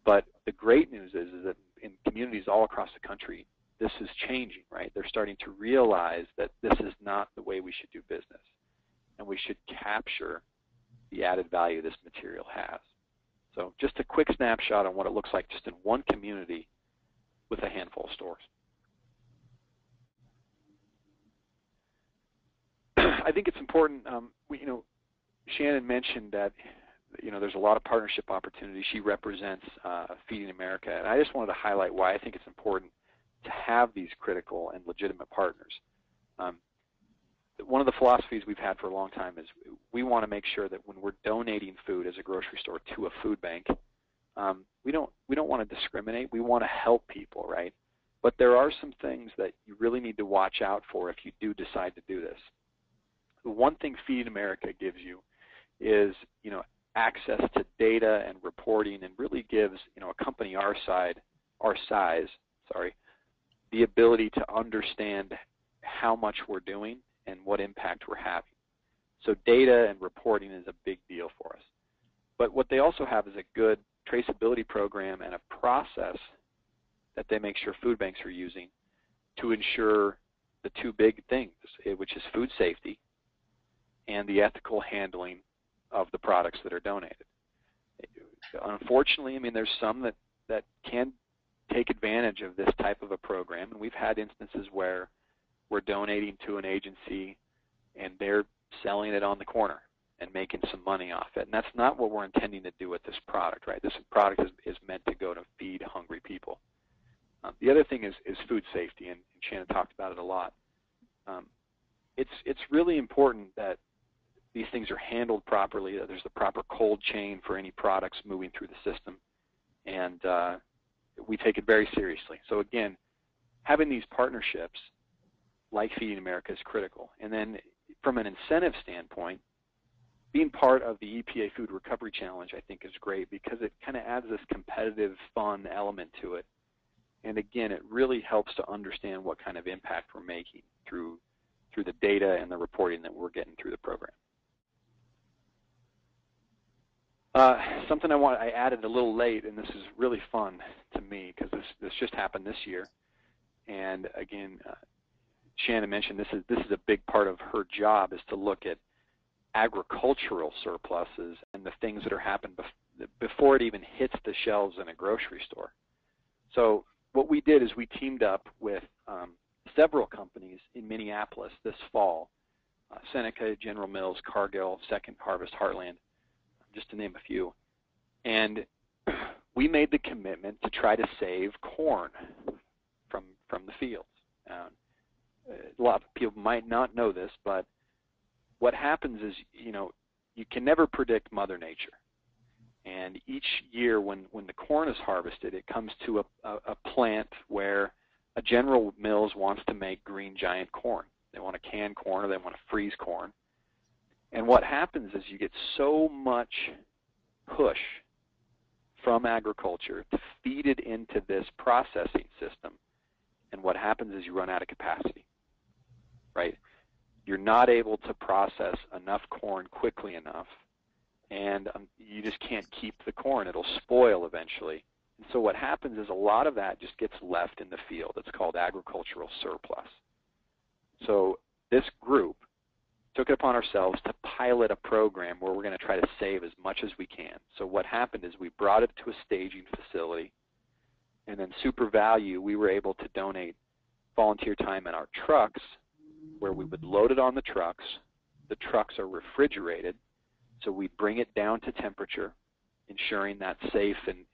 But the great news is that in communities all across the country, this is changing, right? They're starting to realize that this is not the way we should do business, and we should capture the added value this material has. So just a quick snapshot on what it looks like just in one community with a handful of stores. I think it's important, Shannon mentioned that there's a lot of partnership opportunities. She represents Feeding America, and I just wanted to highlight why I think it's important to have these critical and legitimate partners. One of the philosophies we've had for a long time is we want to make sure that when we're donating food as a grocery store to a food bank, we don't want to discriminate. We want to help people, right? But there are some things that you really need to watch out for if you do decide to do this. The one thing Feeding America gives you is, access to data and reporting, and really gives, a company our size, the ability to understand how much we're doing and what impact we're having. So data and reporting is a big deal for us. But what they also have is a good traceability program and a process that they make sure food banks are using to ensure the two big things, which is food safety and the ethical handling of the products that are donated. unfortunately, I mean, there's some that can take advantage of this type of a program, and we've had instances where we're donating to an agency and they're selling it on the corner and making some money off it. And that's not what we're intending to do with this product, right? This product is meant to go to feed hungry people. The other thing is food safety, and Shannon talked about it a lot. It's really important that these things are handled properly, that there's the proper cold chain for any products moving through the system, and we take it very seriously. So again, having these partnerships like Feeding America is critical. And then from an incentive standpoint, being part of the EPA Food Recovery Challenge I think is great because it kind of adds this competitive, fun element to it. And again, it really helps to understand what kind of impact we're making through the data and the reporting that we're getting through the program. Something I added a little late, and this is really fun to me because this just happened this year. And again, Shannon mentioned this is a big part of her job, is to look at agricultural surpluses and the things that are happening before it even hits the shelves in a grocery store. So what we did is we teamed up with several companies in Minneapolis this fall, Seneca, General Mills, Cargill, Second Harvest, Heartland, just to name a few. And we made the commitment to try to save corn from the fields. A lot of people might not know this, but what happens is, you can never predict Mother Nature. And each year when the corn is harvested, it comes to a plant where a General Mills wants to make green giant corn. They want to can corn or they want to freeze corn. And what happens is you get so much push from agriculture to feed it into this processing system. And what happens is you run out of capacity, right? You're not able to process enough corn quickly enough, and you just can't keep the corn. It'll spoil eventually. And so what happens is a lot of that just gets left in the field. It's called agricultural surplus. So this group took it upon ourselves to pilot a program where we're going to try to save as much as we can. So what happened is we brought it to a staging facility, and then Super Value, we were able to donate volunteer time in our trucks where we would load it on the trucks. The trucks are refrigerated, so we bring it down to temperature, ensuring that's safe and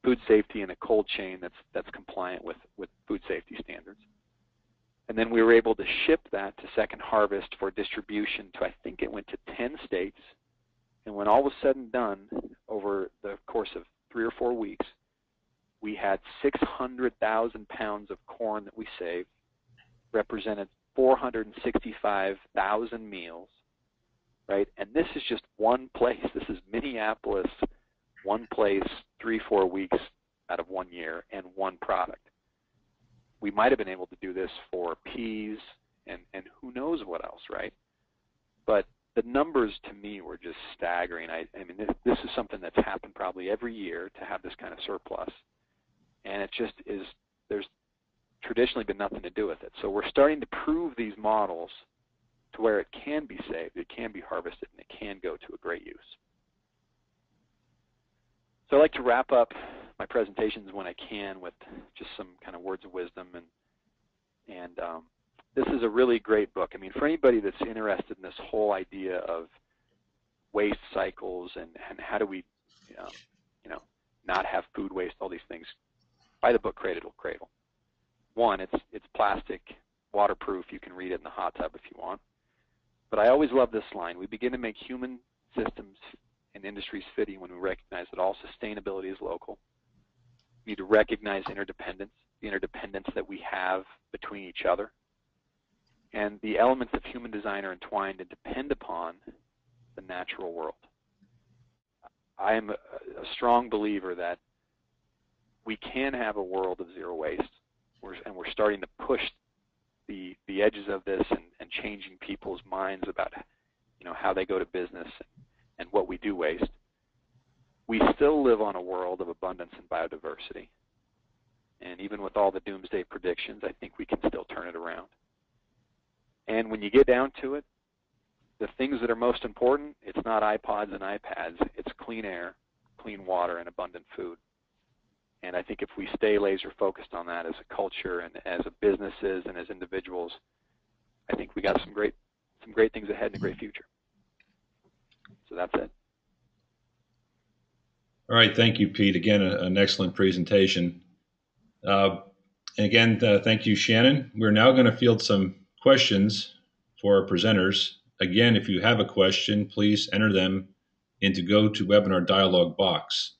food safety in a cold chain that's compliant with food safety standards. And then we were able to ship that to Second Harvest for distribution to, I think it went to 10 states. And when all was said and done, over the course of 3 or 4 weeks, we had 600,000 pounds of corn that we saved, represented 465,000 meals, right? And this is just one place. This is Minneapolis, one place, 3-4 weeks out of 1 year, and one product. We might have been able to do this for peas and who knows what else, right? But the numbers to me were just staggering. I mean, this is something that's happened probably every year to have this kind of surplus. And it just is, there's traditionally been nothing to do with it. So we're starting to prove these models to where it can be saved, it can be harvested, and it can go to a great use. So I'd like to wrap up my presentations when I can with just some kind of words of wisdom. And this is a really great book. I mean, for anybody that's interested in this whole idea of waste cycles and how do we, not have food waste, all these things, buy the book Cradle to Cradle. One, it's plastic, waterproof. You can read it in the hot tub if you want. But I always love this line. We begin to make human systems and industries fitting when we recognize that all sustainability is local. We need to recognize interdependence, the interdependence that we have between each other. And the elements of human design are entwined and depend upon the natural world. I am a strong believer that we can have a world of zero waste, and we're starting to push the edges of this and changing people's minds about how they go to business and what we do waste. We still live on a world of abundance and biodiversity. And even with all the doomsday predictions, I think we can still turn it around. And when you get down to it, the things that are most important, it's not iPods and iPads, it's clean air, clean water and abundant food. And I think if we stay laser focused on that as a culture and as a businesses and as individuals, I think we got some great things ahead and a great future. So that's it. All right, thank you, Pete. Again, an excellent presentation. And again, thank you, Shannon. We're now going to field some questions for our presenters. Again, if you have a question, please enter them into GoToWebinar dialog box.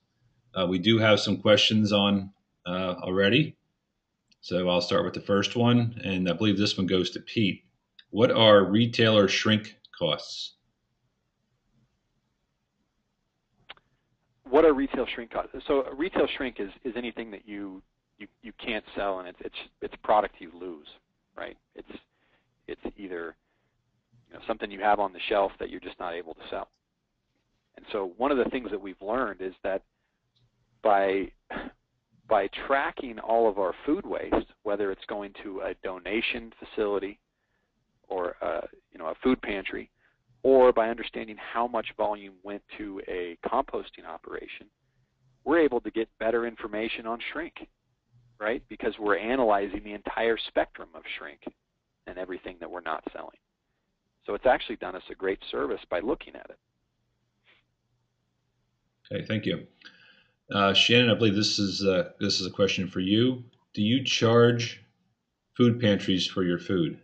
We do have some questions on already, so I'll start with the first one, and I believe this one goes to Pete. What are retailer shrink costs? What are retail shrink costs? So a retail shrink is anything that you can't sell, and it's product you lose, right? It's either something you have on the shelf that you're just not able to sell. And so one of the things that we've learned is that by tracking all of our food waste, whether it's going to a donation facility or a food pantry, or by understanding how much volume went to a composting operation, we're able to get better information on shrink, right? Because we're analyzing the entire spectrum of shrink and everything that we're not selling. So it's actually done us a great service by looking at it. Okay, thank you. Shannon, I believe this is a question for you. Do you charge food pantries for your food?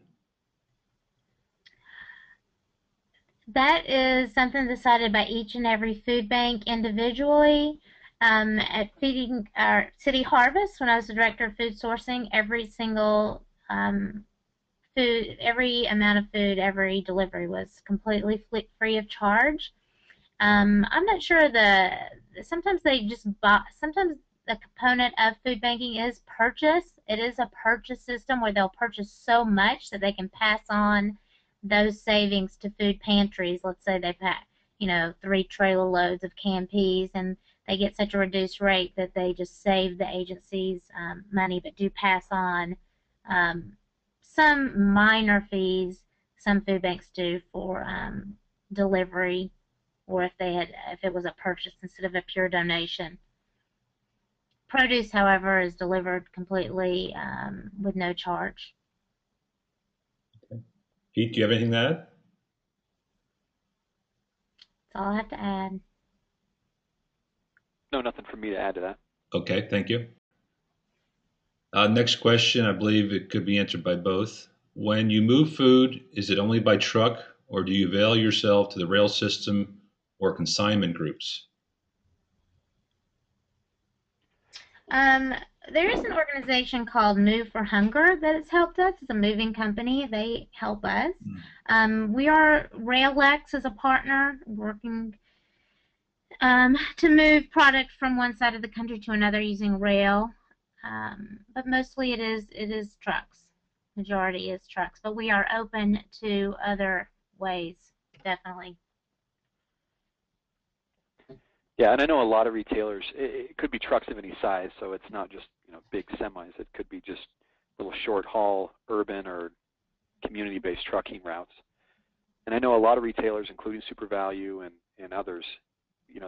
That is something decided by each and every food bank individually. At Feeding our City Harvest, when I was the director of food sourcing, every single every amount of food, every delivery was completely free of charge. I'm not sure sometimes they just buy, sometimes the component of food banking is purchase. It is a purchase system where they'll purchase so much that they can pass on those savings to food pantries. Let's say they pack, 3 trailer loads of canned peas, and they get such a reduced rate that they just save the agencies money, but do pass on some minor fees. Some food banks do for delivery, or if it was a purchase instead of a pure donation. Produce, however, is delivered completely with no charge. Pete, do you have anything to add? That's all I have to add. No, nothing for me to add to that. Okay, thank you. Next question, I believe it could be answered by both. When you move food, is it only by truck, or do you avail yourself to the rail system or consignment groups? There is an organization called Move for Hunger that has helped us. It's a moving company. They help us. RailX is a partner working to move product from one side of the country to another using rail. But mostly it is trucks. Majority is trucks. But we are open to other ways, definitely. Yeah, and I know a lot of retailers, it could be trucks of any size, so it's not just big semis. It could be just little short haul, urban or community-based trucking routes. And I know a lot of retailers, including SuperValue and others,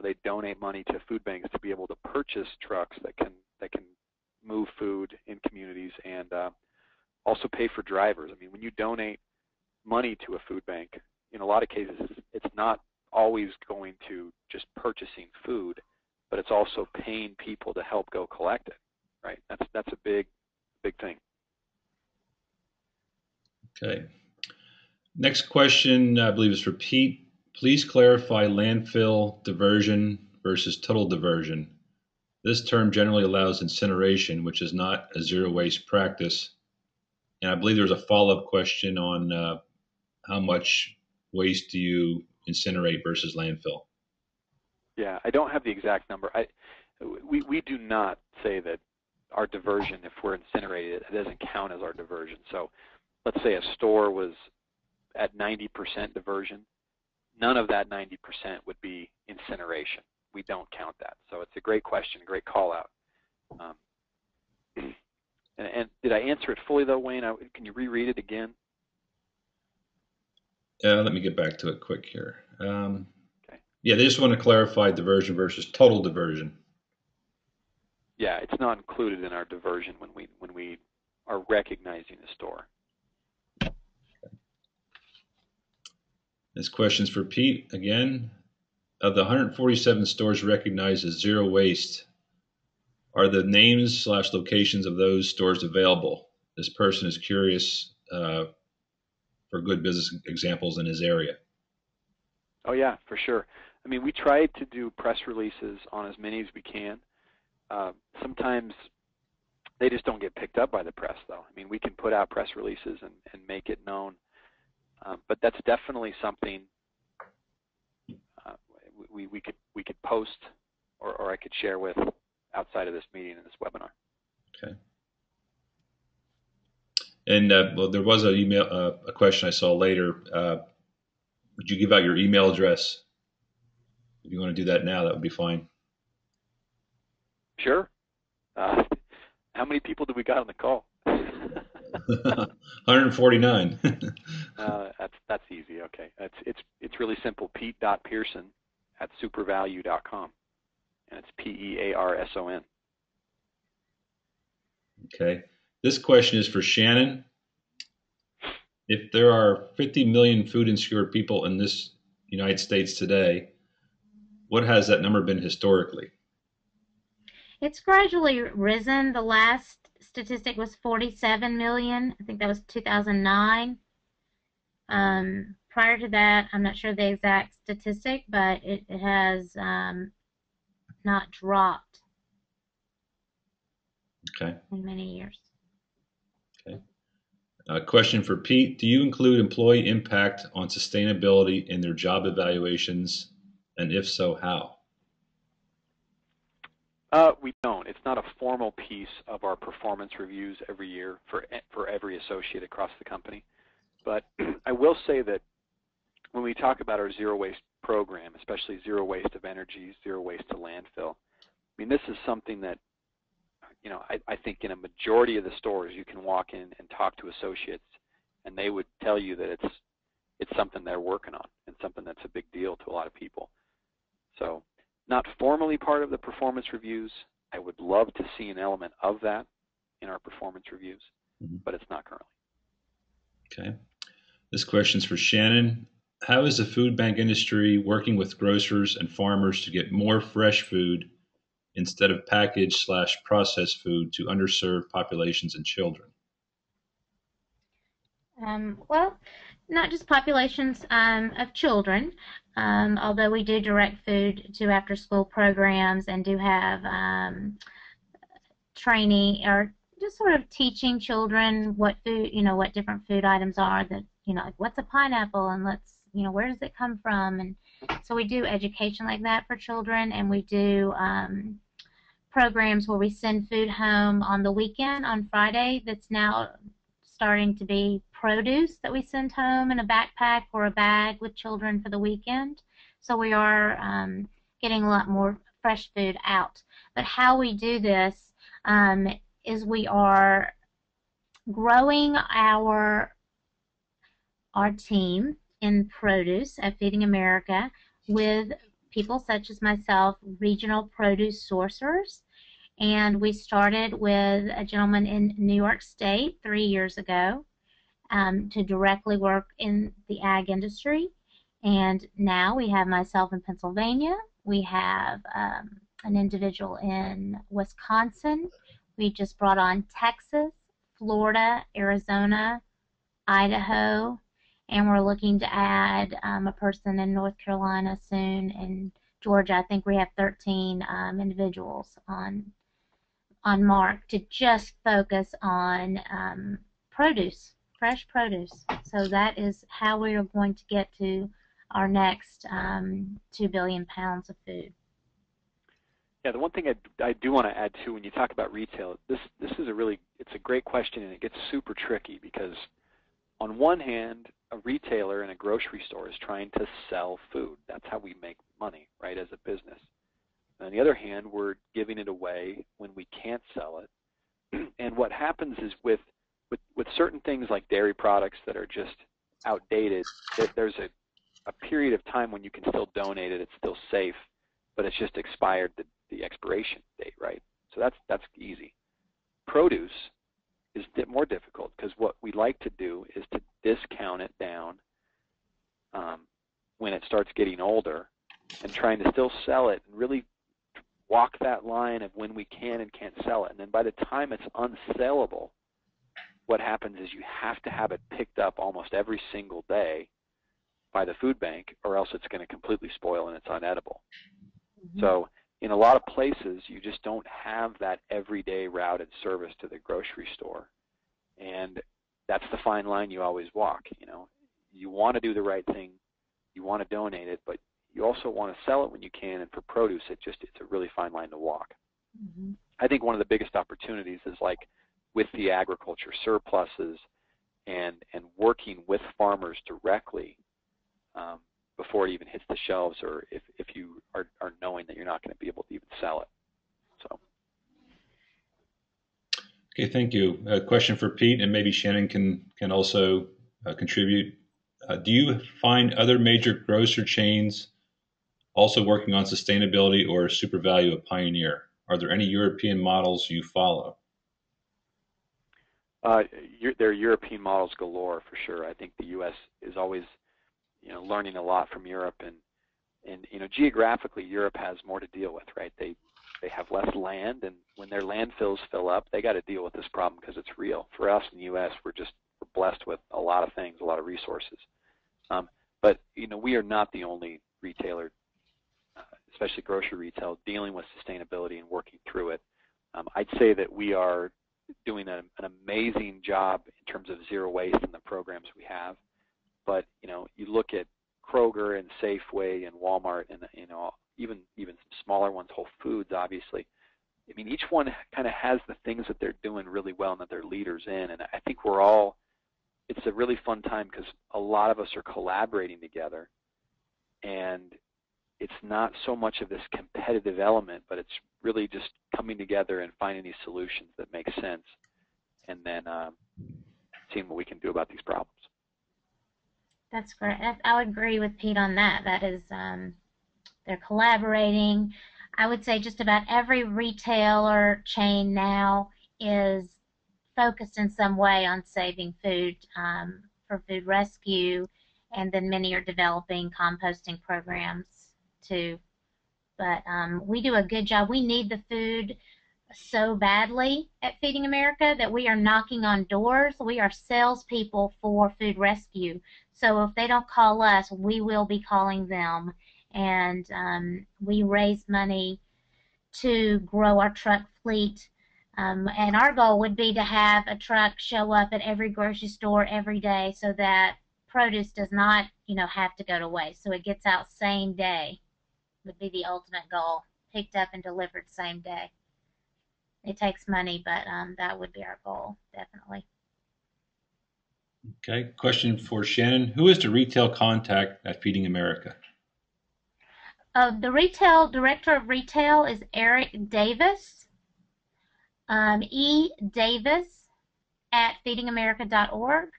they donate money to food banks to be able to purchase trucks that can move food in communities and also pay for drivers. I mean, when you donate money to a food bank, in a lot of cases, it's not always going to just purchasing food, but it's also paying people to help go collect it, right? That's a big thing. Okay. Next question, I believe, is for Pete. Please clarify landfill diversion versus total diversion. This term generally allows incineration, which is not a zero waste practice. And I believe there's a follow-up question on how much waste do you incinerate versus landfill? Yeah, I don't have the exact number. We do not say that our diversion, if we're incinerated, it doesn't count as our diversion. So let's say a store was at 90% diversion. None of that 90% would be incineration. We don't count that. So it's a great question, great call out. And did I answer it fully though, Wayne? Can you reread it again? Let me get back to it quick here. Okay. Yeah, they just want to clarify diversion versus total diversion. Yeah, it's not included in our diversion when we are recognizing a store. This question's for Pete again. Of the 147 stores recognized as zero waste, are the names / locations of those stores available? This person is curious for good business examples in his area. Oh yeah, for sure. I mean, we try to do press releases on as many as we can. Sometimes they just don't get picked up by the press, though. I mean, we can put out press releases and make it known, but that's definitely something we could post or I could share with outside of this meeting and this webinar. Okay. And well, there was an email, a question I saw later. Would you give out your email address? If you want to do that now, that would be fine. Sure. How many people do we got on the call? 149. That's easy. Okay. It's really simple. Pete.Pearson@supervalue.com, and it's Pearson. Okay. This question is for Shannon. If there are 50 million food insecure people in this United States today, what has that number been historically? It's gradually risen. The last statistic was 47 million. I think that was 2009. Prior to that, I'm not sure the exact statistic, but it has not dropped Okay. in many years. Okay. Question for Pete. Do you include employee impact on sustainability in their job evaluations? And if so, how? We don't. It's not a formal piece of our performance reviews every year for every associate across the company. But I will say that when we talk about our zero waste program, especially zero waste of energy, zero waste to landfill, I mean, this is something that, you know, I think in a majority of the stores you can walk in and talk to associates and they would tell you that it's something they're working on and something that's a big deal to a lot of people. So not formally part of the performance reviews. I would love to see an element of that in our performance reviews, but it's not currently. Okay. This question's for Shannon. How is the food bank industry working with grocers and farmers to get more fresh food instead of packaged / processed food to underserved populations and children? Well, not just populations of children, although we do direct food to after-school programs and do have training or just sort of teaching children what food, what different food items are that, like what's a pineapple and where does it come from? And so we do education like that for children, and we do programs where we send food home on the weekend on Friday that's now starting to be produce that we send home in a backpack or a bag with children for the weekend. So we are getting a lot more fresh food out. But how we do this is we are growing our team in produce at Feeding America with people such as myself, regional produce sourcers. And we started with a gentleman in New York State 3 years ago to directly work in the ag industry. And now we have myself in Pennsylvania. We have an individual in Wisconsin. We just brought on Texas, Florida, Arizona, Idaho, and we're looking to add a person in North Carolina soon. In Georgia, I think we have 13 individuals on mark to just focus on produce, fresh produce. So that is how we are going to get to our next 2 billion pounds of food. Yeah, the one thing I do want to add too, when you talk about retail, this is it's a great question, and it gets super tricky because on one hand, a retailer in a grocery store is trying to sell food. That's how we make money, right, as a business. On the other hand, we're giving it away when we can't sell it. And what happens is with certain things like dairy products that are just outdated, there's a period of time when you can still donate it, it's still safe, but it's just expired the expiration date, right? So that's easy. Produce is more difficult because what we like to do is to discount it down when it starts getting older and trying to still sell it and really walk that line of when we can and can't sell it. And then by the time it's unsellable, what happens is you have to have it picked up almost every single day by the food bank, or else it's going to completely spoil and it's unedible. So in a lot of places, you just don't have that everyday routed service to the grocery store. And that's the fine line you always walk. You know, you want to do the right thing, you want to donate it, but you also want to sell it when you can. And for produce, it's a really fine line to walk. I think one of the biggest opportunities is like with the agriculture surpluses and working with farmers directly before it even hits the shelves, or if you are knowing that you're not going to be able to even sell it. So. Okay, thank you. A question for Pete, and maybe Shannon can also contribute. Do you find other major grocer chains also working on sustainability or super value of Pioneer? Are there any European models you follow? There are European models galore for sure. I think the U.S. is always, learning a lot from Europe, and geographically Europe has more to deal with, right? They have less land, and when their landfills fill up, they got to deal with this problem because it's real. For us in the U.S., we're blessed with a lot of things, a lot of resources. But we are not the only retailer, especially grocery retail, dealing with sustainability and working through it. I'd say that we are doing an amazing job in terms of zero waste in the programs we have. But you look at Kroger and Safeway and Walmart, and even some smaller ones, Whole Foods, obviously. I mean, each one kind of has the things that they're doing really well and that they're leaders in. And I think it's a really fun time because a lot of us are collaborating together, and it's not so much of this competitive element, but it's really just coming together and finding these solutions that make sense, and then seeing what we can do about these problems. That's great. I would agree with Pete on that. That is, they're collaborating. I would say just about every retailer chain now is focused in some way on saving food for food rescue, and then many are developing composting programs too. But we do a good job. We need the food so badly at Feeding America that we are knocking on doors. We are salespeople for food rescue. So if they don't call us, we will be calling them. And we raise money to grow our truck fleet. And our goal would be to have a truck show up at every grocery store every day so that produce does not, have to go to waste. So it gets out same day would be the ultimate goal, picked up and delivered same day. It takes money, but that would be our goal, definitely. Okay, question for Shannon. Who is the retail contact at Feeding America? The retail director of retail is Eric Davis, edavis@feedingamerica.org.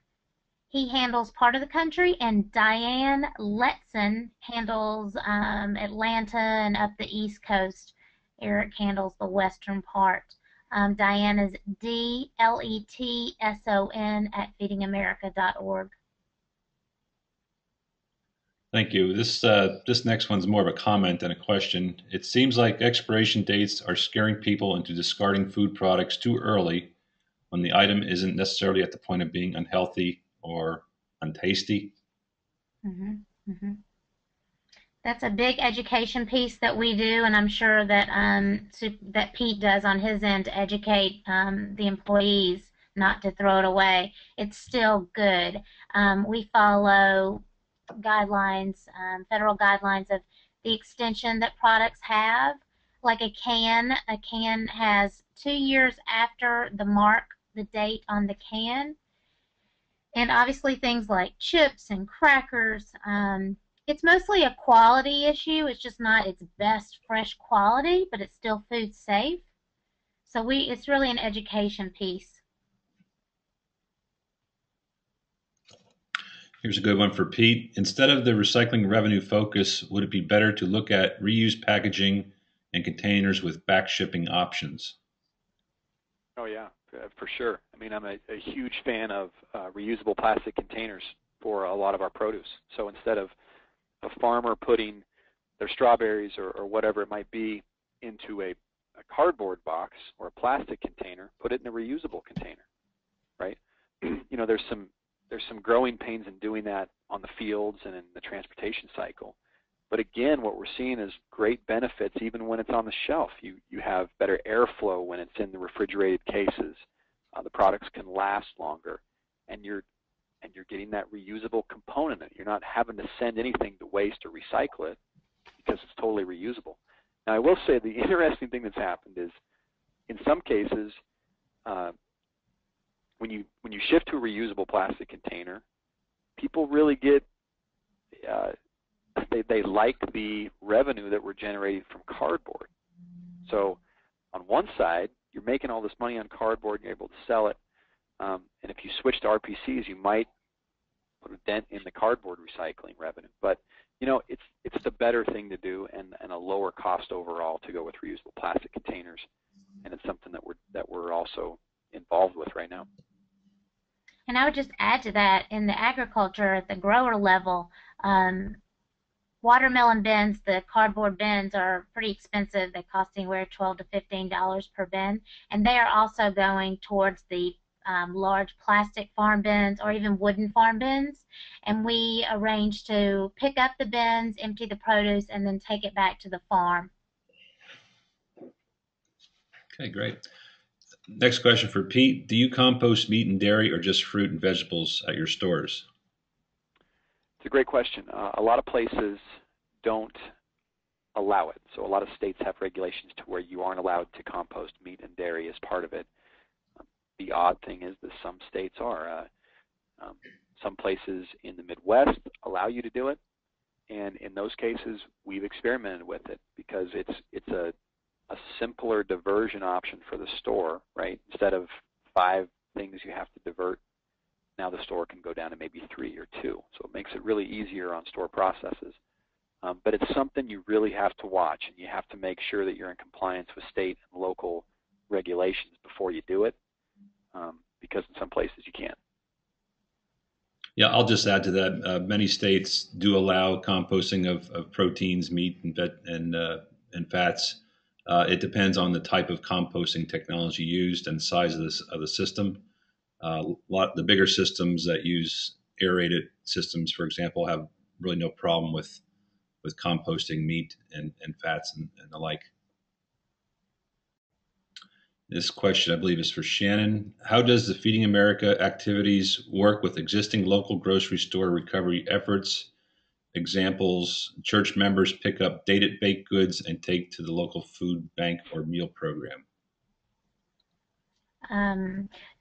He handles part of the country, and Diane Letson handles Atlanta and up the East Coast. Eric handles the western part. Diane is DLETSON@feedingamerica.org. Thank you. This next one's more of a comment than a question. It seems like expiration dates are scaring people into discarding food products too early when the item isn't necessarily at the point of being unhealthy or untasty. That's a big education piece that we do, and I'm sure that that Pete does on his end to educate the employees not to throw it away. It's still good. We follow guidelines, federal guidelines of the extension that products have. Like a can has 2 years after the date on the can. And obviously things like chips and crackers, it's mostly a quality issue. It's just not its best fresh quality, but it's still food safe. So it's really an education piece. Here's a good one for Pete. Instead of the recycling revenue focus, would it be better to look at reused packaging and containers with back shipping options? Oh yeah, for sure. I mean, I'm a huge fan of reusable plastic containers for a lot of our produce. So instead of a farmer putting their strawberries or whatever it might be into a cardboard box or a plastic container, put it in a reusable container, right? You know, there's some growing pains in doing that on the fields and in the transportation cycle. But again, what we're seeing is great benefits even when it's on the shelf. You have better airflow when it's in the refrigerated cases. The products can last longer, and you're getting that reusable component. You're not having to send anything to waste or recycle it because it's totally reusable. Now, I will say the interesting thing that's happened is, in some cases, when you shift to a reusable plastic container, people really get they like the revenue that we're generating from cardboard. So on one side, you're making all this money on cardboard and you're able to sell it. And if you switch to RPCs, you might put a dent in the cardboard recycling revenue. But you know, it's the better thing to do and a lower cost overall to go with reusable plastic containers. And it's something that we're also involved with right now. And I would just add to that, in the agriculture at the grower level, watermelon bins, the cardboard bins, are pretty expensive. They cost anywhere $12 to $15 per bin, and they are also going towards the large plastic farm bins or even wooden farm bins. And we arrange to pick up the bins, empty the produce, and then take it back to the farm. Okay, great. Next question for Pete. Do you compost meat and dairy or just fruit and vegetables at your stores? It's a great question. A lot of places don't allow it. So a lot of states have regulations to where you aren't allowed to compost meat and dairy as part of it. The odd thing is that some states are. Some places in the Midwest allow you to do it, and in those cases, we've experimented with it because it's a simpler diversion option for the store, right? Instead of 5 things you have to divert, now the store can go down to maybe 3 or 2. So it makes it really easier on store processes. But it's something you really have to watch, and you have to make sure that you're in compliance with state and local regulations before you do it, because in some places you can't. Yeah, I'll just add to that. Many states do allow composting of proteins, meat, and fats. It depends on the type of composting technology used and the size of the system. The bigger systems that use aerated systems, for example, have really no problem with composting meat and fats and the like. This question, I believe, is for Shannon. How does the Feeding America activities work with existing local grocery store recovery efforts? Examples: church members pick up dated baked goods and take to the local food bank or meal program.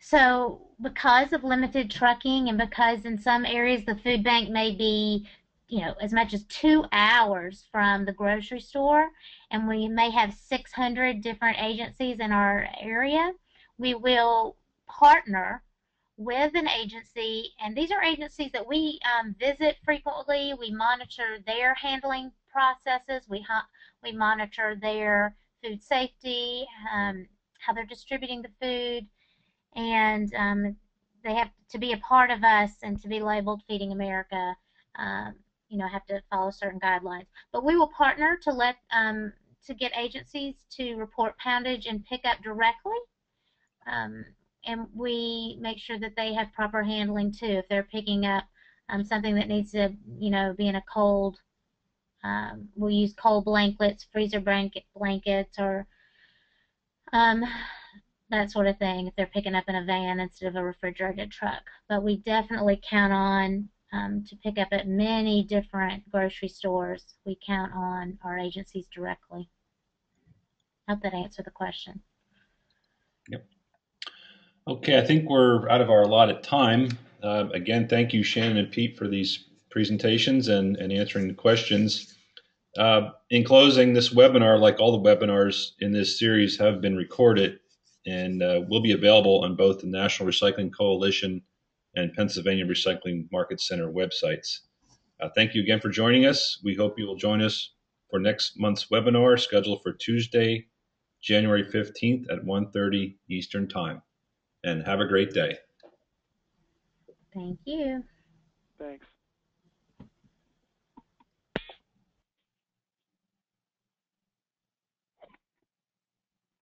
So because of limited trucking, and because in some areas the food bank may be, as much as 2 hours from the grocery store, and we may have 600 different agencies in our area, we will partner with an agency, and these are agencies that we visit frequently. We monitor their handling processes. We monitor their food safety, how they're distributing the food, and they have to be a part of us and to be labeled Feeding America. Have to follow certain guidelines. But we will partner to get agencies to report poundage and pick up directly. And we make sure that they have proper handling too. If they're picking up something that needs to, be in a cold, we'll use cold blankets, freezer blankets, or that sort of thing, if they're picking up in a van instead of a refrigerated truck. But we definitely count on to pick up at many different grocery stores. We count on our agencies directly. I hope that answered the question. Yep. Okay, I think we're out of our allotted time. Again, thank you, Shannon and Pete, for these presentations and answering the questions. In closing, this webinar, like all the webinars in this series, have been recorded and will be available on both the National Recycling Coalition and Pennsylvania Recycling Market Center websites. Thank you again for joining us. We hope you will join us for next month's webinar scheduled for Tuesday, January 15th at 1:30 Eastern Time. And have a great day. Thank you. Thanks.